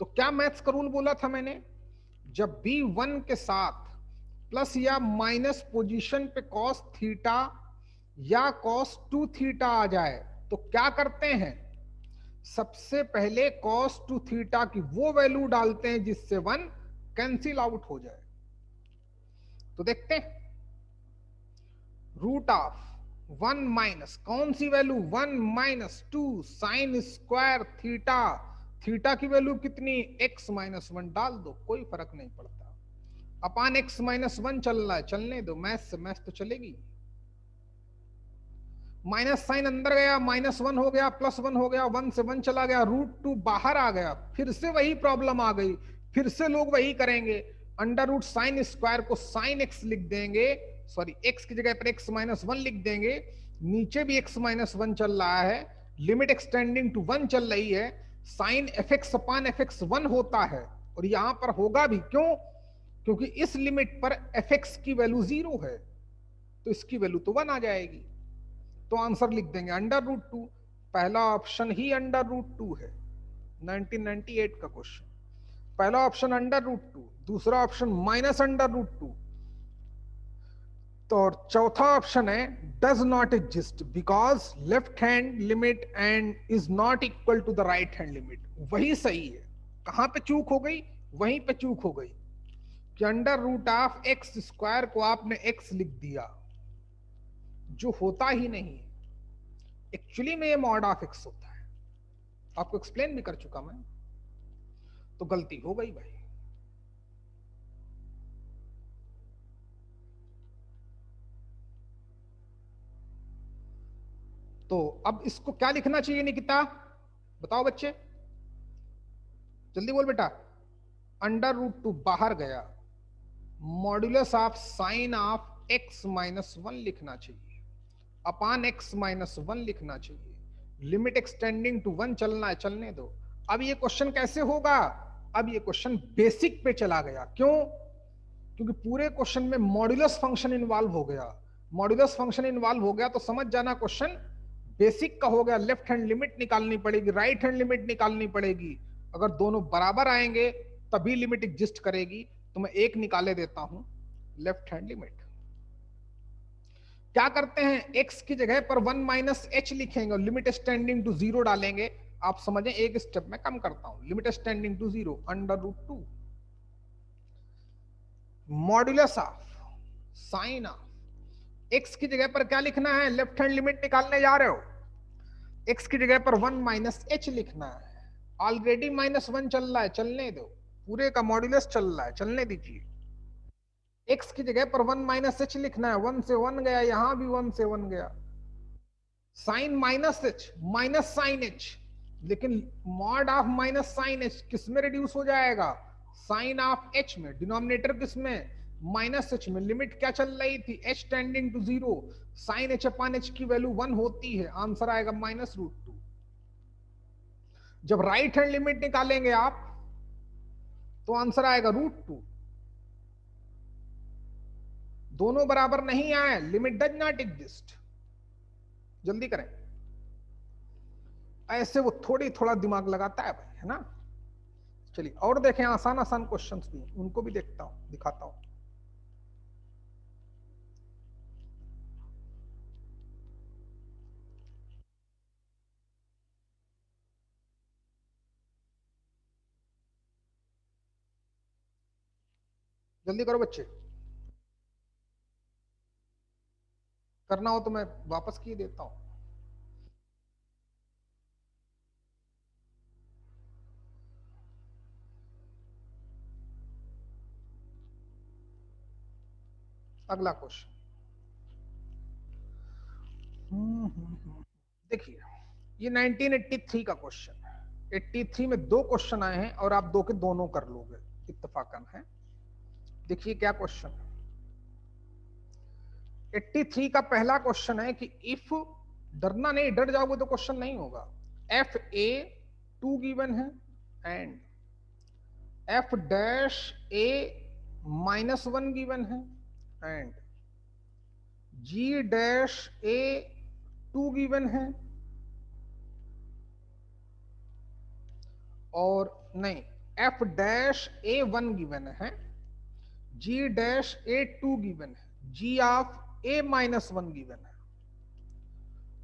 तो क्या मैथ्स का रूल बोला था मैंने? जब भी 1 के साथ प्लस या माइनस पोजीशन पे cos थीटा या cos 2 थीटा आ जाए तो क्या करते हैं? सबसे पहले cos 2 थीटा की वो वैल्यू डालते हैं जिससे 1 कैंसिल आउट हो जाए। तो देखते हैं, रूट ऑफ 1 माइनस कौन सी value? 1 minus 2 sine square theta. Theta की वैल्यू कितनी? x माइनस 1 डाल दो, कोई फर्क नहीं पड़ता। अपान x माइनस 1 चल रहा है, चलने दो, मैथ से मैथ तो चलेगी। माइनस साइन अंदर गया, माइनस 1 हो गया, प्लस 1 हो गया, 1 से 1 चला गया, रूट 2 बाहर आ गया, फिर से वही प्रॉब्लम आ गई, फिर से लोग वही करेंगे, अंडर रूट साइन स्क्वायर को साइन एक्स लिख देंगे, सॉरी एक्स की जगह पर एक्स माइनस 1 लिख देंगे, नीचे भी एक्स माइनस 1 चल रहा है, लिमिट एक्सटेंडिंग टू 1 चल रही है, sign f x upon f x 1 होता है, और यहां पर होगा भी, क्यों? क्योंकि इस लिमिट पर एफ एक्स की वैल्यू 0 है, तो इसकी वैल्यू तो 1 आ जाएगी। तो आंसर लिख देंगे अंडर रूट 2। पहला ऑप्शन ही अंडर रूट 2 है, 1998 का क्वेश्चन। पहला ऑप्शन अंडर रूट 2, दूसरा ऑप्शन माइनस अंडर रूट 2, तो चौथा ऑप्शन है does not exist because left hand limit and is not equal to the right hand limit. वही सही है। कहां पे चूक हो गई? वहीं पे चूक हो गई कि under root of x square को आपने एक्स लिख दिया, जो होता ही नहीं है। एक्चुअली में ये मॉड ऑफ एक्स होता है, आपको एक्सप्लेन भी कर चुका मैं, तो गलती हो गई भाई। तो अब इसको क्या लिखना चाहिए निकिता, बताओ बच्चे, जल्दी बोल बेटा। अंडर रूट 2 बाहर गया, modulus of sine of x minus 1 लिखना चाहिए, अपान एक्स माइनस 1 लिखना चाहिए, लिमिट एक्सटेंडिंग टू 1 चलना है, चलने दो। अब ये क्वेश्चन कैसे होगा? अब ये क्वेश्चन बेसिक पे चला गया, क्यों? क्योंकि पूरे क्वेश्चन में मॉड्यूलस फंक्शन इन्वॉल्व हो गया। मॉड्यूलस फंक्शन इन्वॉल्व हो गया तो समझ जाना क्वेश्चन बेसिक का हो गया। लेफ्ट हैंड लिमिट निकालनी पड़ेगी, राइट हैंड लिमिट निकालनी पड़ेगी। अगर दोनों बराबर आएंगे तभी लिमिट एग्जिस्ट करेगी। तो मैं एक निकाले देता हूं, लेफ्ट हैंड लिमिट। क्या करते हैं, x की जगह पर 1 माइनस एच लिखेंगे और लिमिट स्टैंडिंग टू 0 डालेंगे। आप समझें, एक स्टेप में कम करता हूं, limit standing to 0 under root 2 modulus of sine of x की जगह पर क्या लिखना है? लेफ्ट हैंड लिमिट निकालने जा रहे हो, एक्स की जगह पर 1 माइनस एच लिखना है। ऑलरेडी माइनस 1 चल रहा है, चलने दो, पूरे का मॉड्यूलस चल रहा है, चलने दीजिए। एक्स की जगह पर 1 माइनस एच लिखना है, 1 से 1 गया, यहां भी 1 से 1 गया, sine minus h minus sine h, लेकिन mod of minus sine h किस में रिड्यूस हो जाएगा? साइन ऑफ एच में। डिनोमिनेटर किस में? माइनस एच में। लिमिट क्या चल रही थी? H tending to 0, sine h upon h की वैल्यू 1 होती है, आंसर आएगा माइनस रूट 2। जब राइट हैंड लिमिट निकालेंगे आप तो आंसर आएगा रूट 2। दोनों बराबर नहीं आए, लिमिट डज नॉट एग्जिस्ट। जल्दी करें, ऐसे वो थोड़ा दिमाग लगाता है भाई, है ना। चलिए और देखें, आसान आसान क्वेश्चंस भी, उनको भी देखता हूं, दिखाता हूं। जल्दी करो बच्चे, करना हो तो मैं वापस किए देता हूं। अगला क्वेश्चन देखिए, ये 1983 का क्वेश्चन है। 83 में 2 क्वेश्चन आए हैं और आप 2 के दोनों कर लोगे इत्तेफाकन है। देखिए क्या क्वेश्चन है। 83 का पहला क्वेश्चन है कि इफ, डरना नहीं, डर जाओगे तो क्वेश्चन नहीं होगा। एफ ए 2 गिवन है and f dash a -1 given है and g dash a 2 given है और नहीं, एफ डैश ए 1 गिवन है, जी डैश ए 2 गिवन है, जी ऑफ ए -1 गिवन है।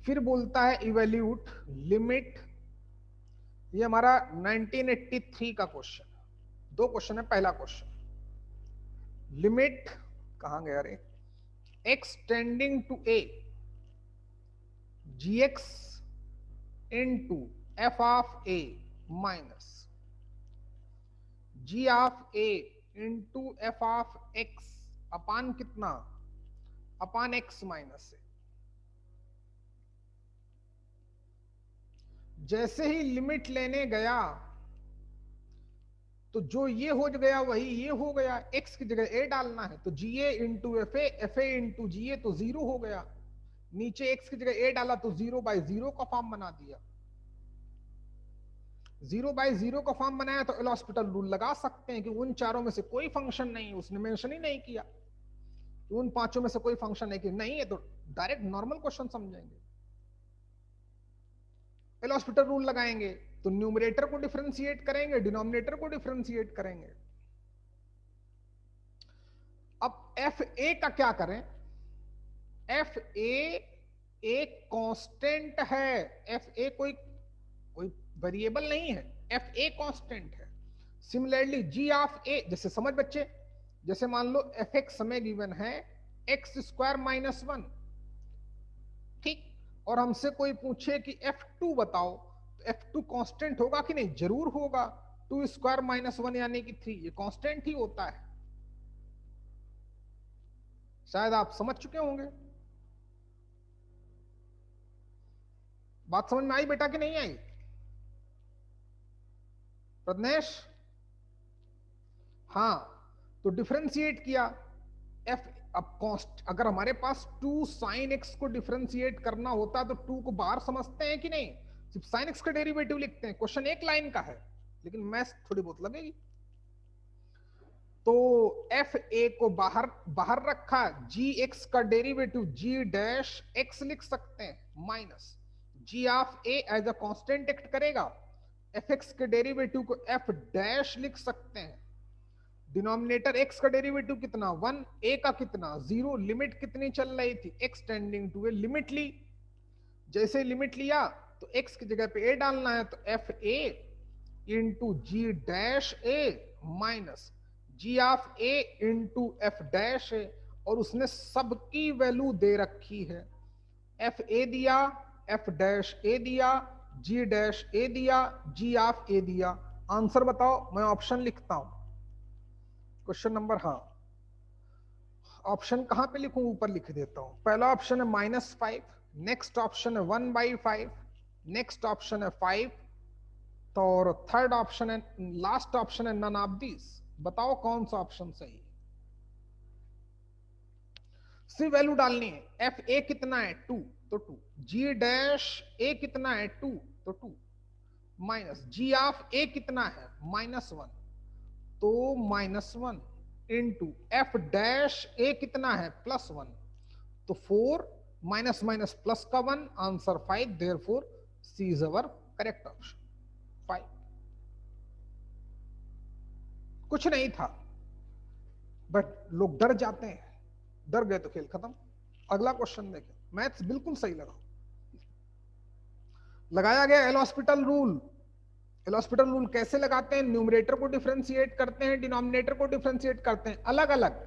फिर बोलता है इवेल्यूट लिमिट। ये हमारा 1983 का क्वेश्चन है। 2 क्वेश्चन है। पहला क्वेश्चन लिमिट कहां गया रे, x tending to a gx into f of a minus g of a into f of x upon कितना, अपान x माइनस से। जैसे ही लिमिट लेने गया तो जो ये हो गया वही ये हो गया, x की जगह a डालना है तो ga into f a into g a तो 0 हो गया। नीचे x की जगह a डाला तो 0/0 का फॉर्म बना दिया। 0/0 का फॉर्म बनाया तो एल हॉस्पिटल रूल लगा सकते हैं कि उन चारों में से कोई फंक्शन नहीं, उसने मेंशन ही नहीं किया कि उन 5 में से कोई फंक्शन है कि नहीं है, तो डायरेक्ट नॉर्मल क्वेश्चन समझेंगे। एल हॉस्पिटल रूल लगाएंगे तो न्यूमरेटर को डिफरेंशिएट करेंगे, डिनोमिनेटर को डिफरेंशिएट करेंगे। अब एफ ए का क्या करें। एफ ए एक कांस्टेंट है, एफ ए कोई वेरिएबल नहीं है, एफ ए कांस्टेंट है। सिमिलरली जी ऑफ ए, जैसे समझ बच्चे, जैसे मान लो एफ एक्स समय गिवन है x² -1, ठीक, और हमसे कोई पूछे कि f2 बताओ, तो f2 कांस्टेंट होगा कि नहीं, जरूर होगा। 2² -1 यानी कि 3, ये कांस्टेंट ही होता है। शायद आप समझ चुके होंगे। बात समझ में आई बेटा कि नहीं आई प्रज्ञेश? हाँ, तो डिफरेंशिएट किया f। अब कॉस्ट, अगर हमारे पास 2 sin x को डिफरेंशिएट करना होता तो 2 को बाहर समझते हैं कि नहीं, सिर्फ sin x का डेरिवेटिव लिखते हैं। क्वेश्चन एक लाइन का है लेकिन मैथ्स थोड़ी बहुत लगेगी। तो एफ ए को बाहर रखा, जी एक्स का डेरिवेटिव जी डैश एक्स लिख सकते हैं minus g of a as a constant act करेगा, एफ एक्स के डेरिवेटिव को एफ डैश लिख सकते हैं। डिनोमिनेटर x का डेरिवेटिव कितना 1, a का कितना 0, लिमिट कितनी चल रही थी x tending to a, limit ली। जैसे लिमिट लिया तो x की जगह पे a डालना है तो f a into g dash a minus g of a into f dash a, और उसने सबकी वैल्यू दे रखी है। एफ ए दिया, एफ डैश ए दिया, जी डैश ए दिया, जी ऑफ ए दिया। आंसर बताओ, मैं ऑप्शन लिखता हूं। क्वेश्चन नंबर, हाँ ऑप्शन कहां पे लिखूं, ऊपर लिख देता हूं। पहला ऑप्शन है -5, नेक्स्ट ऑप्शन है 1/5, नेक्स्ट ऑप्शन है 5, तो और थर्ड ऑप्शन है, लास्ट ऑप्शन है नन ऑफ दिस। बताओ कौन सा ऑप्शन सही है। सी वैल्यू डालनी है। एफ ए कितना है 2 तो 2, जी डैश ए कितना है 2 तो 2, माइनस जी ऑफ ए कितना है -1 तो -1 इंटू एफ डैश ए कितना है +1 तो 4, माइनस माइनस प्लस का 1, answer 5, therefore C is our correct option 5। कुछ नहीं था, बट लोग डर जाते हैं, डर गए तो खेल खत्म। अगला क्वेश्चन देखें, मैथ्स बिल्कुल सही लगा। लगाया गया L hospital rule. L hospital rule कैसे लगाते हैं, न्यूमरेटर को डिफरेंशिएट करते हैं, डिनोमिनेटर को डिफरेंशिएट करते हैं अलग अलग।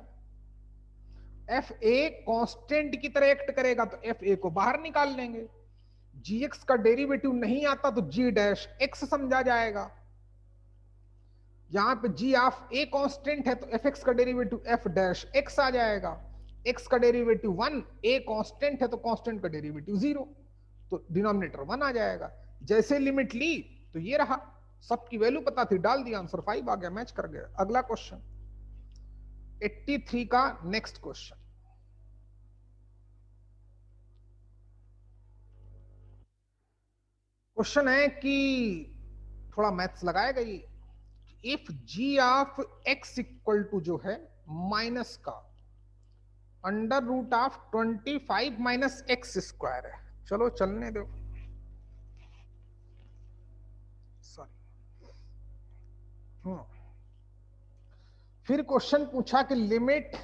एफ ए कांस्टेंट की तरह एक्ट करेगा तो एफ ए को बाहर निकाल लेंगे। जी एक्स का डेरिवेटिव नहीं आता तो जी डैश एक्स समझा जाएगा। यहां पे जी ऑफ ए कांस्टेंट है तो एफ एक्स का डेरिवेटिव एफ डैश एक्स आ जाएगा। एक्स का डेरिवेटिव 1, ए कांस्टेंट है तो कांस्टेंट का डेरिवेटिव 0। तो डिनोमिनेटर 1 आ जाएगा। जैसे लिमिट ली तो ये रहा, सबकी वैल्यू पता थी, डाल दिया, आंसर 5 आ गया, मैच कर गया। अगला क्वेश्चन 83 का नेक्स्ट क्वेश्चन। क्वेश्चन है कि थोड़ा मैथ्स लगाएगा ये। If g of x equal to जो है माइनस का under root of 25 minus x square है, चलो चलने दो, सॉरी। फिर क्वेश्चन पूछा कि limit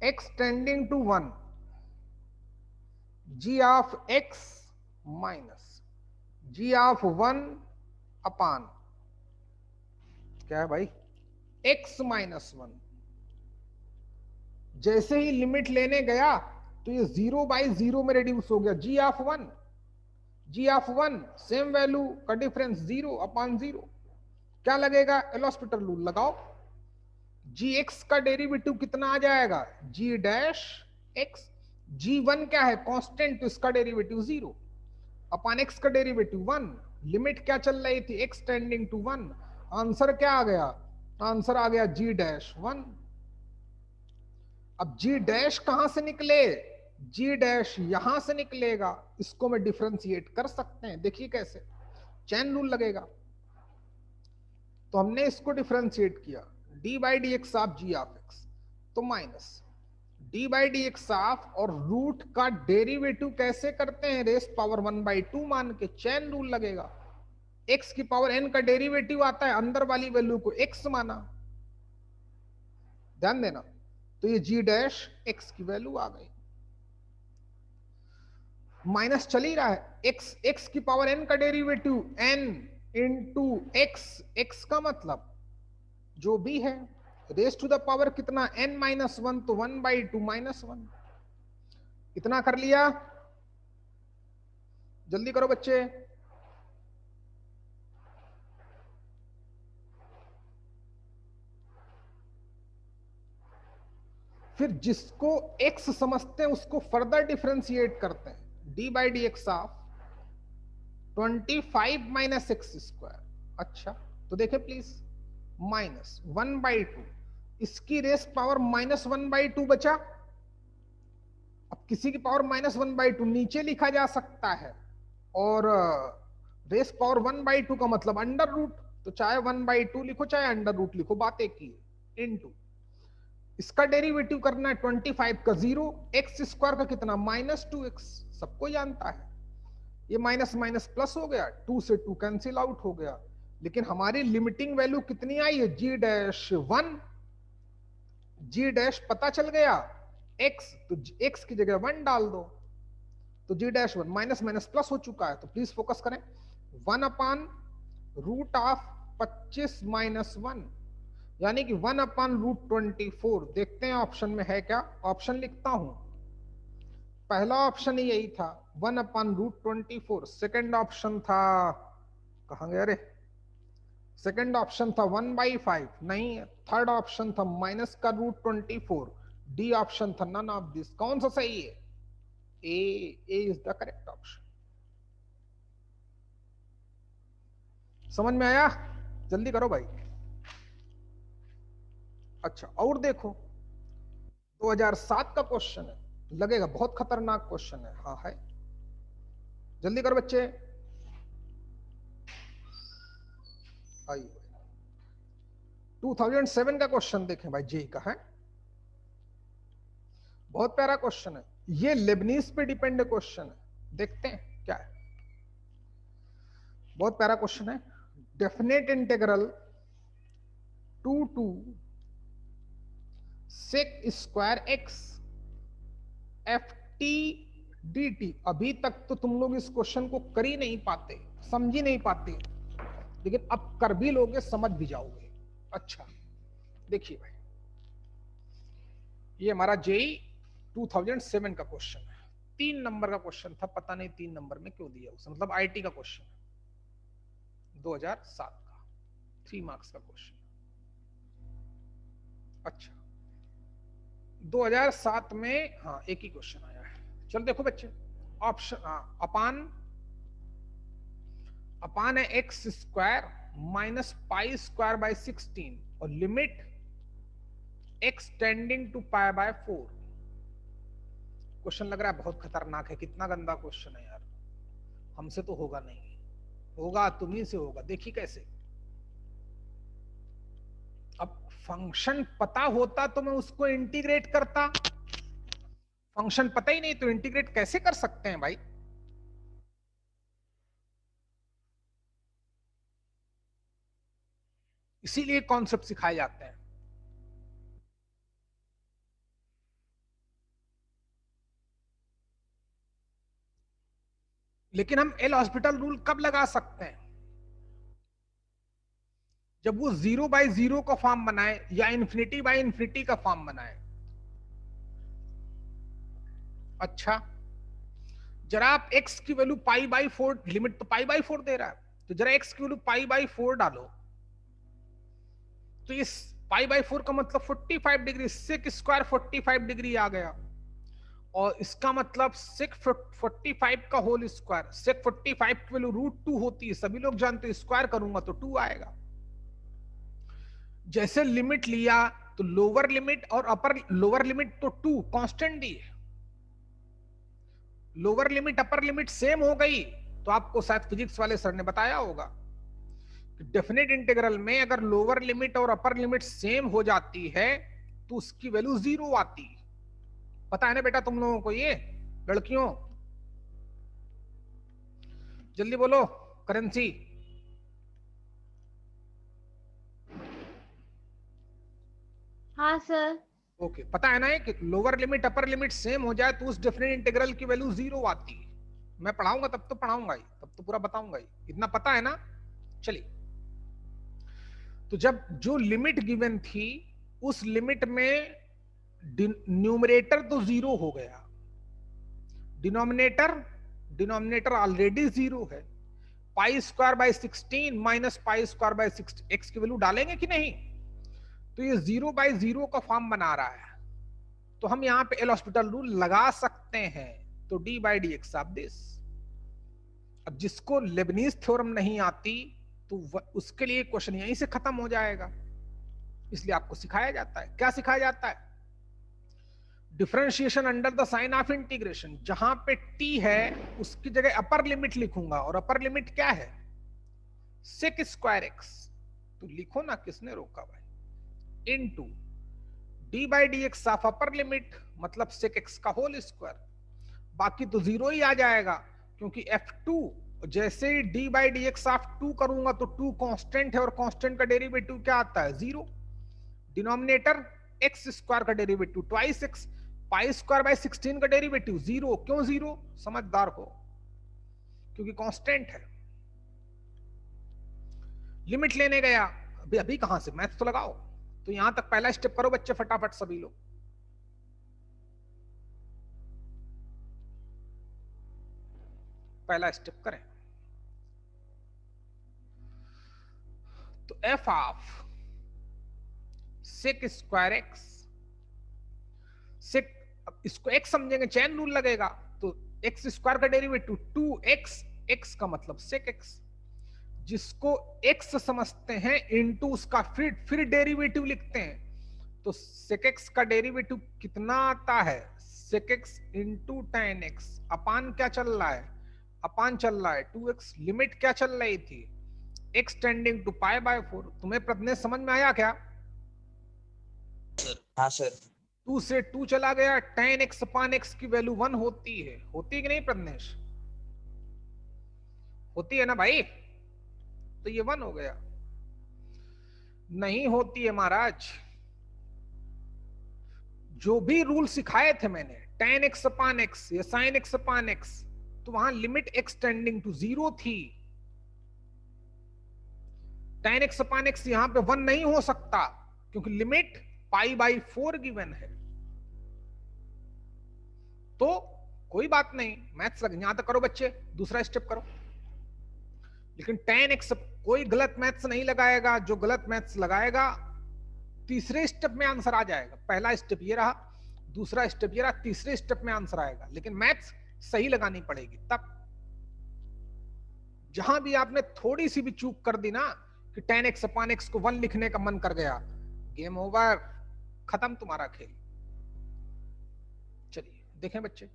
x tending to 1 g of x minus g of 1 upon क्या है भाई, एक्स माइनस 1। जैसे ही लिमिट लेने गया तो ये 0/0 में रिड्यूस हो गया। G of 1, g of 1 same value का डिफरेंस 0 अपान 0। क्या लगेगा, एलोस्पिटर रूल लगाओ। जी एक्स का डेरिवेटिव कितना आ जाएगा, जी डैश एक्स। जी 1 क्या है, कांस्टेंट, तो इसका डेरिवेटिव 0 अपान एक्स का डेरिवेटिव 1। लिमिट क्या चल रही थी, एक्स टेंडिंग टू 1। आंसर क्या आ गया, आंसर आ गया जी डैश 1। अब जी डैश कहां से निकले, जी डैश यहां से निकलेगा, इसको मैं डिफरेंशिएट कर सकते हैं, देखिए कैसे, चैन रूल लगेगा। तो हमने इसको डिफरेंशिएट किया, d by D x of g of x, तो minus d by D x of, और रूट का डेरिवेटिव कैसे करते हैं, रेस पावर 1/2 मान के, चैन रूल लगेगा। एक्स की पावर एन का डेरिवेटिव आता है, अंदर वाली वैल्यू को एक्स माना, ध्यान देना। तो ये जी डैश एक्स की वैल्यू आ गई। माइनस चल ही रहा है, एक्स, एक्स की पावर एन का derivative n into x, x का मतलब जो भी है, रेस टू द पावर कितना, एन माइनस 1, तो 1/2 माइनस 1। इतना कर लिया, जल्दी करो बच्चे। फिर जिसको x समझते हैं उसको फर्दर डिफरेंशिएट करते हैं, d by D x of 25 minus x square. अच्छा तो देखें प्लीज, माइनस 1/2, इसकी रेस पावर -1/2 बचा। अब किसी की पावर -1/2 नीचे लिखा जा सकता है, और रेस पावर 1/2 का मतलब अंडर रूट, तो चाहे 1/2 लिखो चाहे अंडर रूट लिखो, बात एक ही है, इनटू इसका डेरिवेटिव करना है 25 का 0, एक्स स्क्वायर का कितना -2x, सबको जानता है। ये माइनस माइनस प्लस हो गया, 2 से 2 कैंसिल आउट हो गया, लेकिन हमारी लिमिटिंग वैल्यू कितनी आई है, जी डैश 1। जी डैश पता चल गया x, तो x की जगह 1 डाल दो, तो जी डैश 1, माइनस माइनस प्लस हो चुका है। तो प्लीज फोकस करें, 1 अपान रूट ऑफ 25 माइनस 1, यानी कि 1 अपान रूट 24। देखते हैं ऑप्शन में है क्या, ऑप्शन लिखता हूं। पहला ऑप्शन यही था 1 अपान रूट 24, सेकेंड ऑप्शन था, कहां गया रे, सेकेंड ऑप्शन था 1/5, नहीं, थर्ड ऑप्शन था माइनस का रूट 24, डी ऑप्शन था नन ऑफ दिस। कौन सा सही है, ए इज द करेक्ट ऑप्शन। समझ में आया, जल्दी करो भाई। अच्छा और देखो 2007 का क्वेश्चन है, लगेगा बहुत खतरनाक क्वेश्चन है, हाँ है, जल्दी करो बच्चे। आइए 2007 का क्वेश्चन देखें भाई, जेई का है, बहुत प्यारा क्वेश्चन है, ये लेबनीज पे डिपेंड क्वेश्चन है, देखते हैं क्या है। बहुत प्यारा क्वेश्चन है, definite integral 2 to sec square x f t d T. अभी तक तो तुम लोग इस क्वेश्चन को कर ही नहीं पाते, समझ ही नहीं पाते, लेकिन अब कर भी लोगे, समझ भी जाओगे। अच्छा देखिए भाई, ये हमारा जेई 2007 का क्वेश्चन है, 3 नंबर का क्वेश्चन था, पता नहीं 3 नंबर में क्यों दिया उसे, मतलब आईटी का क्वेश्चन है 2007 का, 3 मार्क्स का क्वेश्चन। अच्छा 2007 में हाँ एक ही क्वेश्चन आया है, चलो देखो बच्चे, ऑप्शन अपान है x square minus pi square by 16 और limit x tending to pi by 4। Question लग रहा है बहुत खतरनाक है, कितना गंदा क्वेश्चन है यार, हमसे तो होगा नहीं, होगा तुम्ही से होगा, देखिए कैसे। अब फंक्शन पता होता तो मैं उसको इंटीग्रेट करता, फंक्शन पता ही नहीं तो इंटीग्रेट कैसे कर सकते हैं भाई। इसीलिए कॉन्सेप्ट सिखाए जाते हैं। लेकिन हम एल हॉस्पिटल रूल कब लगा सकते हैं? जब वो 0/0 का फॉर्म बनाए या इन्फिनिटी का फॉर्म बनाए। अच्छा, जरा आप x की वैल्यू π/4, लिमिट तो π/4 दे रहा है, तो जरा x की वैल्यू π/4 डालो, तो इस π/4 का मतलब 45 डिग्री, सेक स्क्वायर 45 डिग्री आ गया, और इसका मतलब सेक 45 का होल स्क्वायर, सेक 45 की वैल्यू √2 होती है, सभी लोग जानते हैं, स्क्वायर करूंगा तो 2 आएगा। जैसे लिमिट लिया तो लोअर लिमिट और लोअर लिमिट तो 2 कांस्टेंट दी है, lower limit upper limit same हो गई, तो आपको शायद फिजिक्स वाले सर ने बताया होगा डेफिनेट इंटीग्रल में अगर लोअर लिमिट और अपर लिमिट सेम हो जाती है तो उसकी वैल्यू 0 आती। पता है ना बेटा तुम लोगों को, ये लड़कियों जल्दी बोलो, करेंसी। हाँ सर। ओके, पता है ना कि lower limit upper limit same हो जाए तो उस डेफिनेट इंटीग्रल की वैल्यू 0 आती। मैं पढ़ाऊंगा तब तो पढ़ाऊंगा ही, तब तो पूरा बताऊंगा ही, इतना पता है ना। चलिए, तो जब जो लिमिट गिवन थी उस लिमिट में न्यूमरेटर तो 0 हो गया, डिनोमिनेटर ऑलरेडी 0 है, π² / 16 माइनस π² / 16 x की वैल्यू डालेंगे कि नहीं, तो ये 0/0 का फॉर्म बना रहा है, तो हम यहां पे एल हॉस्पिटल रूल लगा सकते हैं, तो d/dx ऑफ दिस। अब जिसको लेबनीज थ्योरम नहीं आती तो उसके लिए क्वेश्चन यहीं से खत्म हो जाएगा, इसलिए आपको सिखाया जाता है। क्या सिखाया जाता है? Differentiation under the sign of integration. जहां पे t है उसकी जगह अपर लिमिट लिखूंगा, और अपर लिमिट क्या है? सेक स्क्वायर एक्स, तो लिखो ना, किसने रोका भाई, into d/dx of upper limit मतलब सेक एक्स का होल स्क्वायर, बाकी तो 0 ही आ जाएगा, क्योंकि f2 जैसे ही d/dx ऑफ 2 करूंगा तो 2 कांस्टेंट है, और कांस्टेंट का डेरिवेटिव क्या आता है? 0। डिनोमिनेटर x² का डेरिवेटिव ट्वाइस x, π² / 16 का डेरिवेटिव 0। क्यों 0? समझदार हो, क्योंकि कांस्टेंट है। लिमिट लेने गया, अभी कहां से, मैथ तो लगाओ। तो यहां तक पहला स्टेप करो बच्चे फटाफट सभी लोग। पहला स्टेप करें, तो f of sec square x, sec, इसको x समझेंगे, चैन रूल लगेगा, तो x² का डेरिवेटिव 2x, x का मतलब सेक x, जिसको x समझते हैं इनटू उसका फिर डेरिवेटिव लिखते हैं, तो सेक x का डेरिवेटिव कितना आता है? सेक x इंटू tan x, अपान क्या चल रहा है? अपान चल रहा है 2x, लिमिट क्या चल रही थी? x tending to π/4। तुम्हें प्रज्ञेश समझ में आया क्या? हाँ सर। 2 से 2 चला गया, tan x अपान x की वैल्यू 1 होती है, होती है कि नहीं प्रज्ञेश? होती है ना भाई, तो ये 1 हो गया। नहीं होती है महाराज, जो भी रूल सिखाए थे मैंने, tan x अपान x या sin x अपान x, तो वहां लिमिट x टेंडिंग टू 0 थी। tan x अपान x यहां पे 1 नहीं हो सकता, क्योंकि लिमिट π/4 गिवन है। तो कोई बात नहीं, मैथ्स यहां तक करो बच्चे, दूसरा स्टेप करो। लेकिन tan x, कोई गलत मैथ्स नहीं लगाएगा, जो गलत मैथ्स लगाएगा तीसरे स्टेप में आंसर आ जाएगा। पहला स्टेप ये रहा, दूसरा स्टेप ये रहा, तीसरे स्टेप में आंसर आएगा, लेकिन मैथ्स सही लगानी पड़ेगी। तब जहां भी आपने थोड़ी सी भी चूक कर दी ना कि tan x अपान x को 1 लिखने का मन कर गया, गेम ओवर, खत्म तुम्हारा खेल। चलिए देखें बच्चे,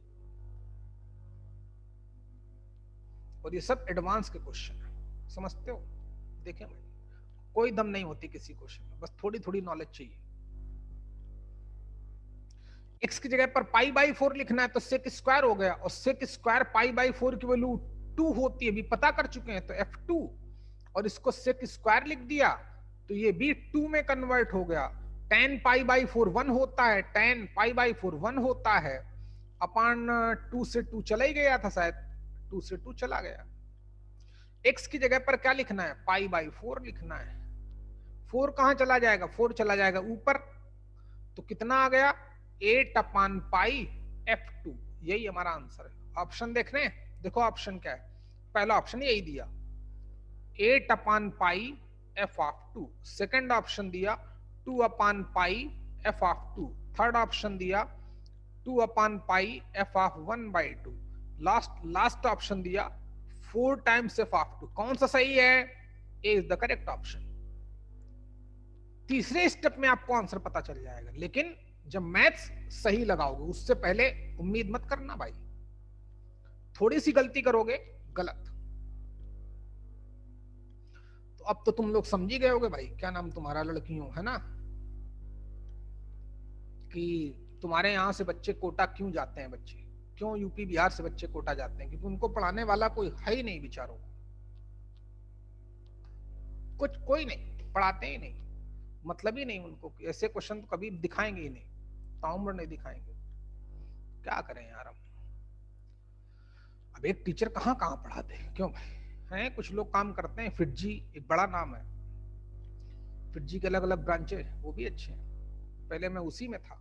और ये सब एडवांस के क्वेश्चन है, समझते हो? देखें भाई, कोई दम नहीं होती किसी क्वेश्चन में, बस थोड़ी थोड़ी नॉलेज चाहिए। x की जगह पर पाई बाई 4 लिखना है तो सेक स्क्वायर हो गया, और सेक स्क्वायर पाई बाई 4 की वैल्यू 2 होती है, अभी पता कर चुके हैं, तो f2, और इसको सेक स्क्वायर लिख दिया तो ये भी 2 में कन्वर्ट हो गया। tan पाई बाई 4 1 होता है, tan पाई बाई 4 1 होता है, अपान 2 से 2 चला ही गया था शायद, 2 से 2 चला गया। x की जगह पर क्या लिखना है? पाई बाई 4 लिखना है। 4 कहां चला जाएगा? 4 चला जाएगा ऊपर, तो कितना आ गया? 8 अपान पाई f2, यही हमारा आंसर है। ऑप्शन देख रहे हैं, देखो ऑप्शन क्या है, पहला ऑप्शन यही दिया 8 अपान पाई f ऑफ 2, सेकंड ऑप्शन दिया 2 अपान पाई f ऑफ 2, थर्ड ऑप्शन दिया 2 अपान पाई f ऑफ 1/2, लास्ट ऑप्शन दिया 4 टाइम्स f ऑफ 2। कौन सा सही है? ए इज द करेक्ट ऑप्शन। तीसरे स्टेप में आपको आंसर पता चल जाएगा, लेकिन जब मैथ्स सही लगाओगे उससे पहले उम्मीद मत करना भाई, थोड़ी सी गलती करोगे गलत। तो अब तो तुम लोग समझ ही गए होगे भाई, क्या नाम तुम्हारा, लड़कियों, है ना, कि तुम्हारे यहां से बच्चे कोटा क्यों जाते हैं, बच्चे क्यों यूपी बिहार से बच्चे कोटा जाते हैं? क्योंकि उनको पढ़ाने वाला कोई है ही नहीं बेचारों को, कुछ कोई नहीं पढ़ाते ही नहीं, मतलब ही नहीं उनको, ऐसे क्वेश्चन तो कभी दिखाएंगे ही नहीं, ताउम्र नहीं दिखाएंगे। क्या करें यार अब एक टीचर कहाँ कहाँ पढ़ाते हैं, क्यों भाई? हैं कुछ लोग काम करते हैं, फिटजी एक बड़ा नाम है, फिटजी के अलग अलग ब्रांचेस, वो भी अच्छे हैं, पहले मैं उसी में था,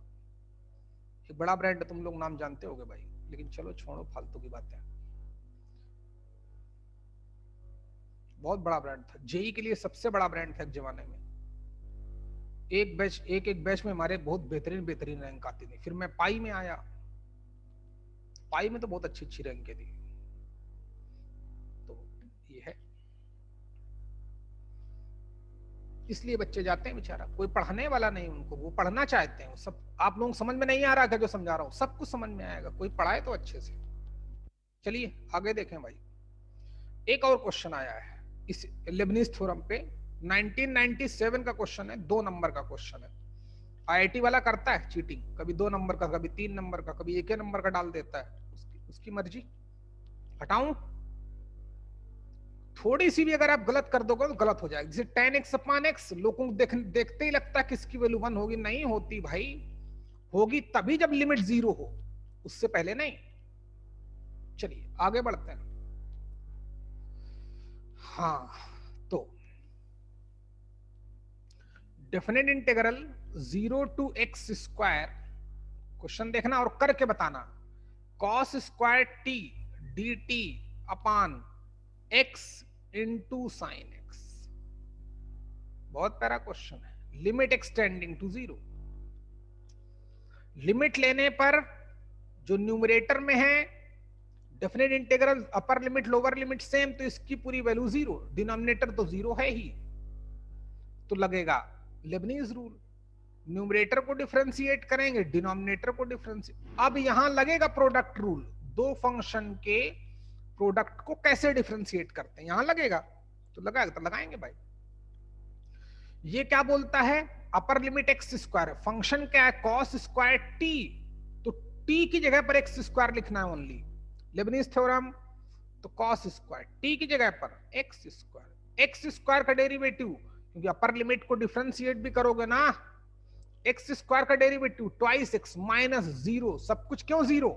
एक बड़ा ब्रांड, तुम लोग नाम जानते होगे भाई, लेकिन चलो छोड़ो फालतू की बातें, बहुत बड़ा ब्रांड था, जेई के लिए सबसे बड़ा ब्रांड था एक जमाने में। एक बैच में हमारे बहुत बेहतरीन रैंक आती थी। फिर मैं पाई में आया, पाई में तो बहुत अच्छी रैंक थी। तो ये है, इसलिए बच्चे जाते हैं बेचारा, कोई पढ़ाने वाला नहीं उनको, वो पढ़ना चाहते हैं सब। आप लोगों को समझ में नहीं आ रहा क्या जो समझा रहा हूं? सब कुछ समझ में आएगा, कोई पढ़ाए तो अच्छे से। चलिए आगे देखें भाई, एक और क्वेश्चन आया है इस लेबनीज थ्योरम पे, 1997 का क्वेश्चन है, 2 नंबर का क्वेश्चन है। आईआईटी वाला करता है चीटिंग, कभी 2 नंबर का, कभी 3 नंबर का, कभी 1 नंबर का डाल देता है, उसकी मर्जी। हटाऊं? थोड़ी सी भी अगर आप गलत कर दोगे तो गलत हो जाएगा। जैसे tan x अपान x, लोगों को देखते ही लगता है कि इसकी वैल्यू 1 होगी, नहीं होती भाई, होगी तभी जब लिमिट 0 हो, उससे पहले नहीं। चलिए आगे बढ़ते हैं। हाँ, तो definite integral 0 to x square, question देखना और करके बताना, cos स्क्वायर t dt अपान x इंटू साइन x, बहुत प्यारा क्वेश्चन है। लिमिट एक्सटेंडिंग टू 0, लिमिट लेने पर जो न्यूमरेटर में है definite integral upper limit lower limit same, तो इसकी पूरी वैल्यू 0, डिनोमिनेटर तो 0 है ही, तो लगेगा लेबनीज रूल, न्यूमरेटर को डिफरेंशिएट करेंगे, डिनोमिनेटर को डिफरेंशिएट। अब यहां लगेगा प्रोडक्ट रूल, दो फंक्शन के प्रोडक्ट को कैसे डिफरेंशिएट करते हैं, यहां लगेगा, तो लगाएगा, तो लगाएंगे भाई। ये क्या बोलता है? अपर लिमिट एक्स स्क्वायर है, फंक्शन क्या है? कॉस स्क्वायर टी, तो टी की जगह पर एक्स स्क्वायर लिखना है ओनली, लेबनीज थ्योरम, तो कॉस स्क्वायर टी की जगह पर एक्स स्क्वायर, एक्स स्क्वायर का डेरिवेटिव, क्योंकि अपर लिमिट को डिफरेंशिएट भी करोगे ना, एक्स स्क्वायर का डेरिवेटिव ट्वाइस एक्स माइनस 0, सब कुछ क्यों 0?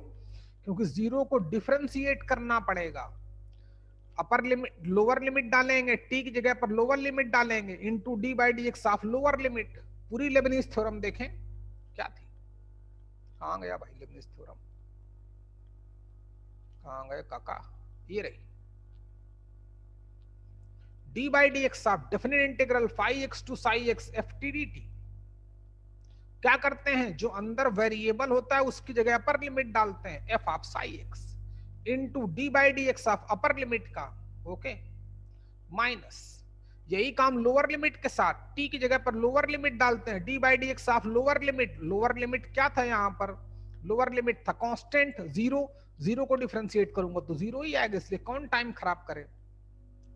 क्योंकि 0 को डिफरेंशिएट करना पड़ेगा। अपर लिमिट लोअर लिमिट डालेंगे, टी की जगह पर लोअर लिमिट डालेंगे, into D by D x of lower limit. पूरी लेबनीज थ्योरम देखें क्या थी, कहां गया भाई लेबनीज थ्योरम, कहां गए काका, ये रही, d by D x of definite integral phi x to psi x f t d t. क्या करते हैं, जो अंदर वेरिएबल होता है उसकी जगह पर लिमिट डालते हैं, F of Sai x, into D by D x of upper limit का, ओके, माइनस यही काम लोअर लिमिट के साथ, टी की जगह पर लोअर लिमिट डालते हैं, D by D x of lower limit. Lower limit क्या था यहाँ पर, लोअर लिमिट था कांस्टेंट जीरो, जीरो को डिफरेंशिएट करूंगा तो जीरो ही आएगा, इसलिए कौन टाइम खराब करे।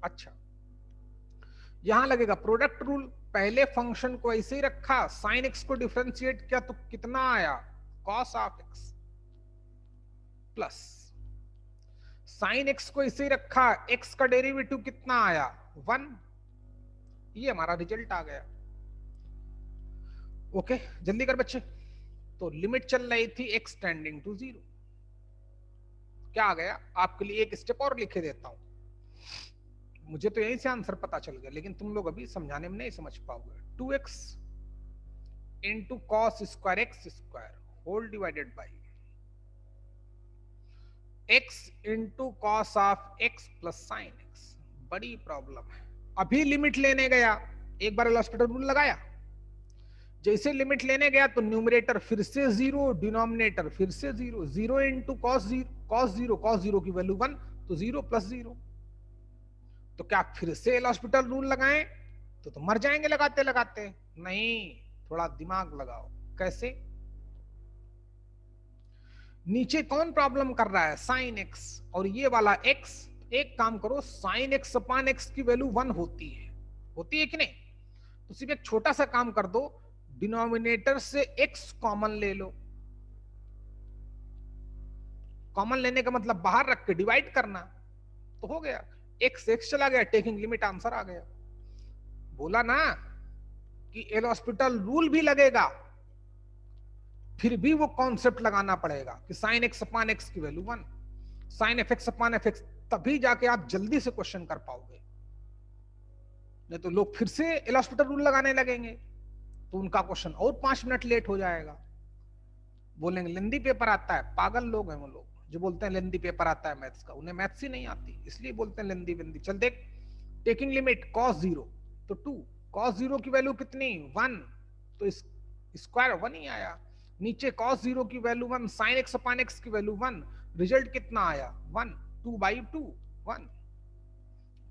अच्छा, यहां लगेगा प्रोडक्ट रूल, पहले फंक्शन को ऐसे ही रखा, साइन एक्स को डिफरेंशिएट किया तो कितना आया, cos of x, plus sine x को ऐसे ही रखा, एक्स का डेरिवेटिव कितना आया, 1, ये हमारा रिजल्ट आ गया। ओके, जल्दी कर बच्चे। तो लिमिट चल रही थी एक्स टेंडिंग टू 0, क्या आ गया, आपके लिए एक स्टेप और लिखे देता हूं, मुझे तो यहीं से आंसर पता चल गया, लेकिन तुम लोग अभी समझाने में नहीं समझ पाओगे। 2x into cos square x square whole divided by x into cos of x plus sine x। बड़ी प्रॉब्लम है। अभी लिमिट लेने गया, एक बार एल'हॉस्पिटल रूल लगाया, जैसे लिमिट लेने गया तो न्यूमरेटर फिर से 0, डिनोमिनेटर फिर से 0, 0 इंटू कॉस 0, कॉस 0 की वैल्यू 1, तो 0 प्लस 0। तो क्या फिर से एल'हॉस्पिटल रूल लगाएं तो मर जाएंगे लगाते लगाते, नहीं, थोड़ा दिमाग लगाओ। कैसे, नीचे कौन प्रॉब्लम कर रहा है, साइन एक्स, और ये वाला एक्स, एक काम करो, साइन एक्स अपान एक्स की वैल्यू 1 होती है कि नहीं, तो सिर्फ एक छोटा सा काम कर दो, डिनोमिनेटर से x कॉमन ले लो। कॉमन लेने का मतलब बाहर रख के डिवाइड करना, तो हो गया, x चला गया, टेकिंग लिमिट आंसर आ गया। बोला ना कि एल'हॉस्पिटल रूल भी लगेगा, फिर भी वो कॉन्सेप्ट लगाना पड़ेगा कि साइन एक्स अपान एक्स की value 1, sign f x upon f x, तभी जाके आप जल्दी से क्वेश्चन कर पाओगे, नहीं तो लोग फिर से एल'हॉस्पिटल रूल लगाने लगेंगे तो उनका क्वेश्चन और 5 मिनट लेट हो जाएगा, बोलेंगे लेंदी पेपर आता है। पागल लोग हैं वो लोग जो बोलते हैं लेंदी पेपर आता है मैथ्स का, उन्हें मैथ्स ही नहीं आती, इसलिए बोलते हैं लेंदी वेंदी। चल देख, टेकिंग लिमिट cos 0 तो 2, cos 0 की वैल्यू कितनी, 1, तो स्क्वायर 1 ही आया, नीचे cos 0 की value 1, sin x upon x की वैल्यू 1, रिजल्ट कितना आया 1, 2/2 1,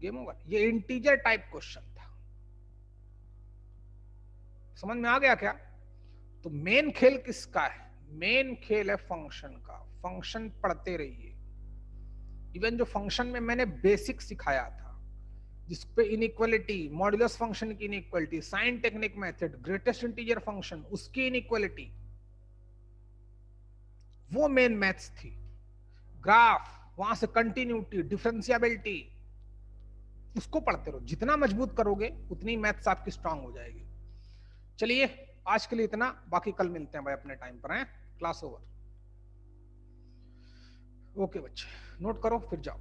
गेम ओवर। ये इंटीजर टाइप क्वेश्चन था, समझ में आ गया क्या। तो मेन खेल किसका है, मेन खेल है फंक्शन का, फंक्शन पढ़ते रहिए। इवन जो फंक्शन में मैंने बेसिक सिखाया था, जिसपे इनइक्वालिटी, मॉड्यूलस फंक्शन की inequality, sign technique method, greatest integer function उसकी इनइक्वालिटी, वो मेन मैथ्स थी। ग्राफ, वहां से कंटिन्यूटी, डिफरेंशियबिलिटी, उसको पढ़ते रहो, जितना मजबूत करोगे उतनी मैथ्स आपकी स्ट्रांग हो जाएगी। चलिए आज के लिए इतना, बाकी कल मिलते हैं भाई अपने टाइम पर, हैं, क्लास ओवर। ओके बच्चे, नोट करो फिर जाओ।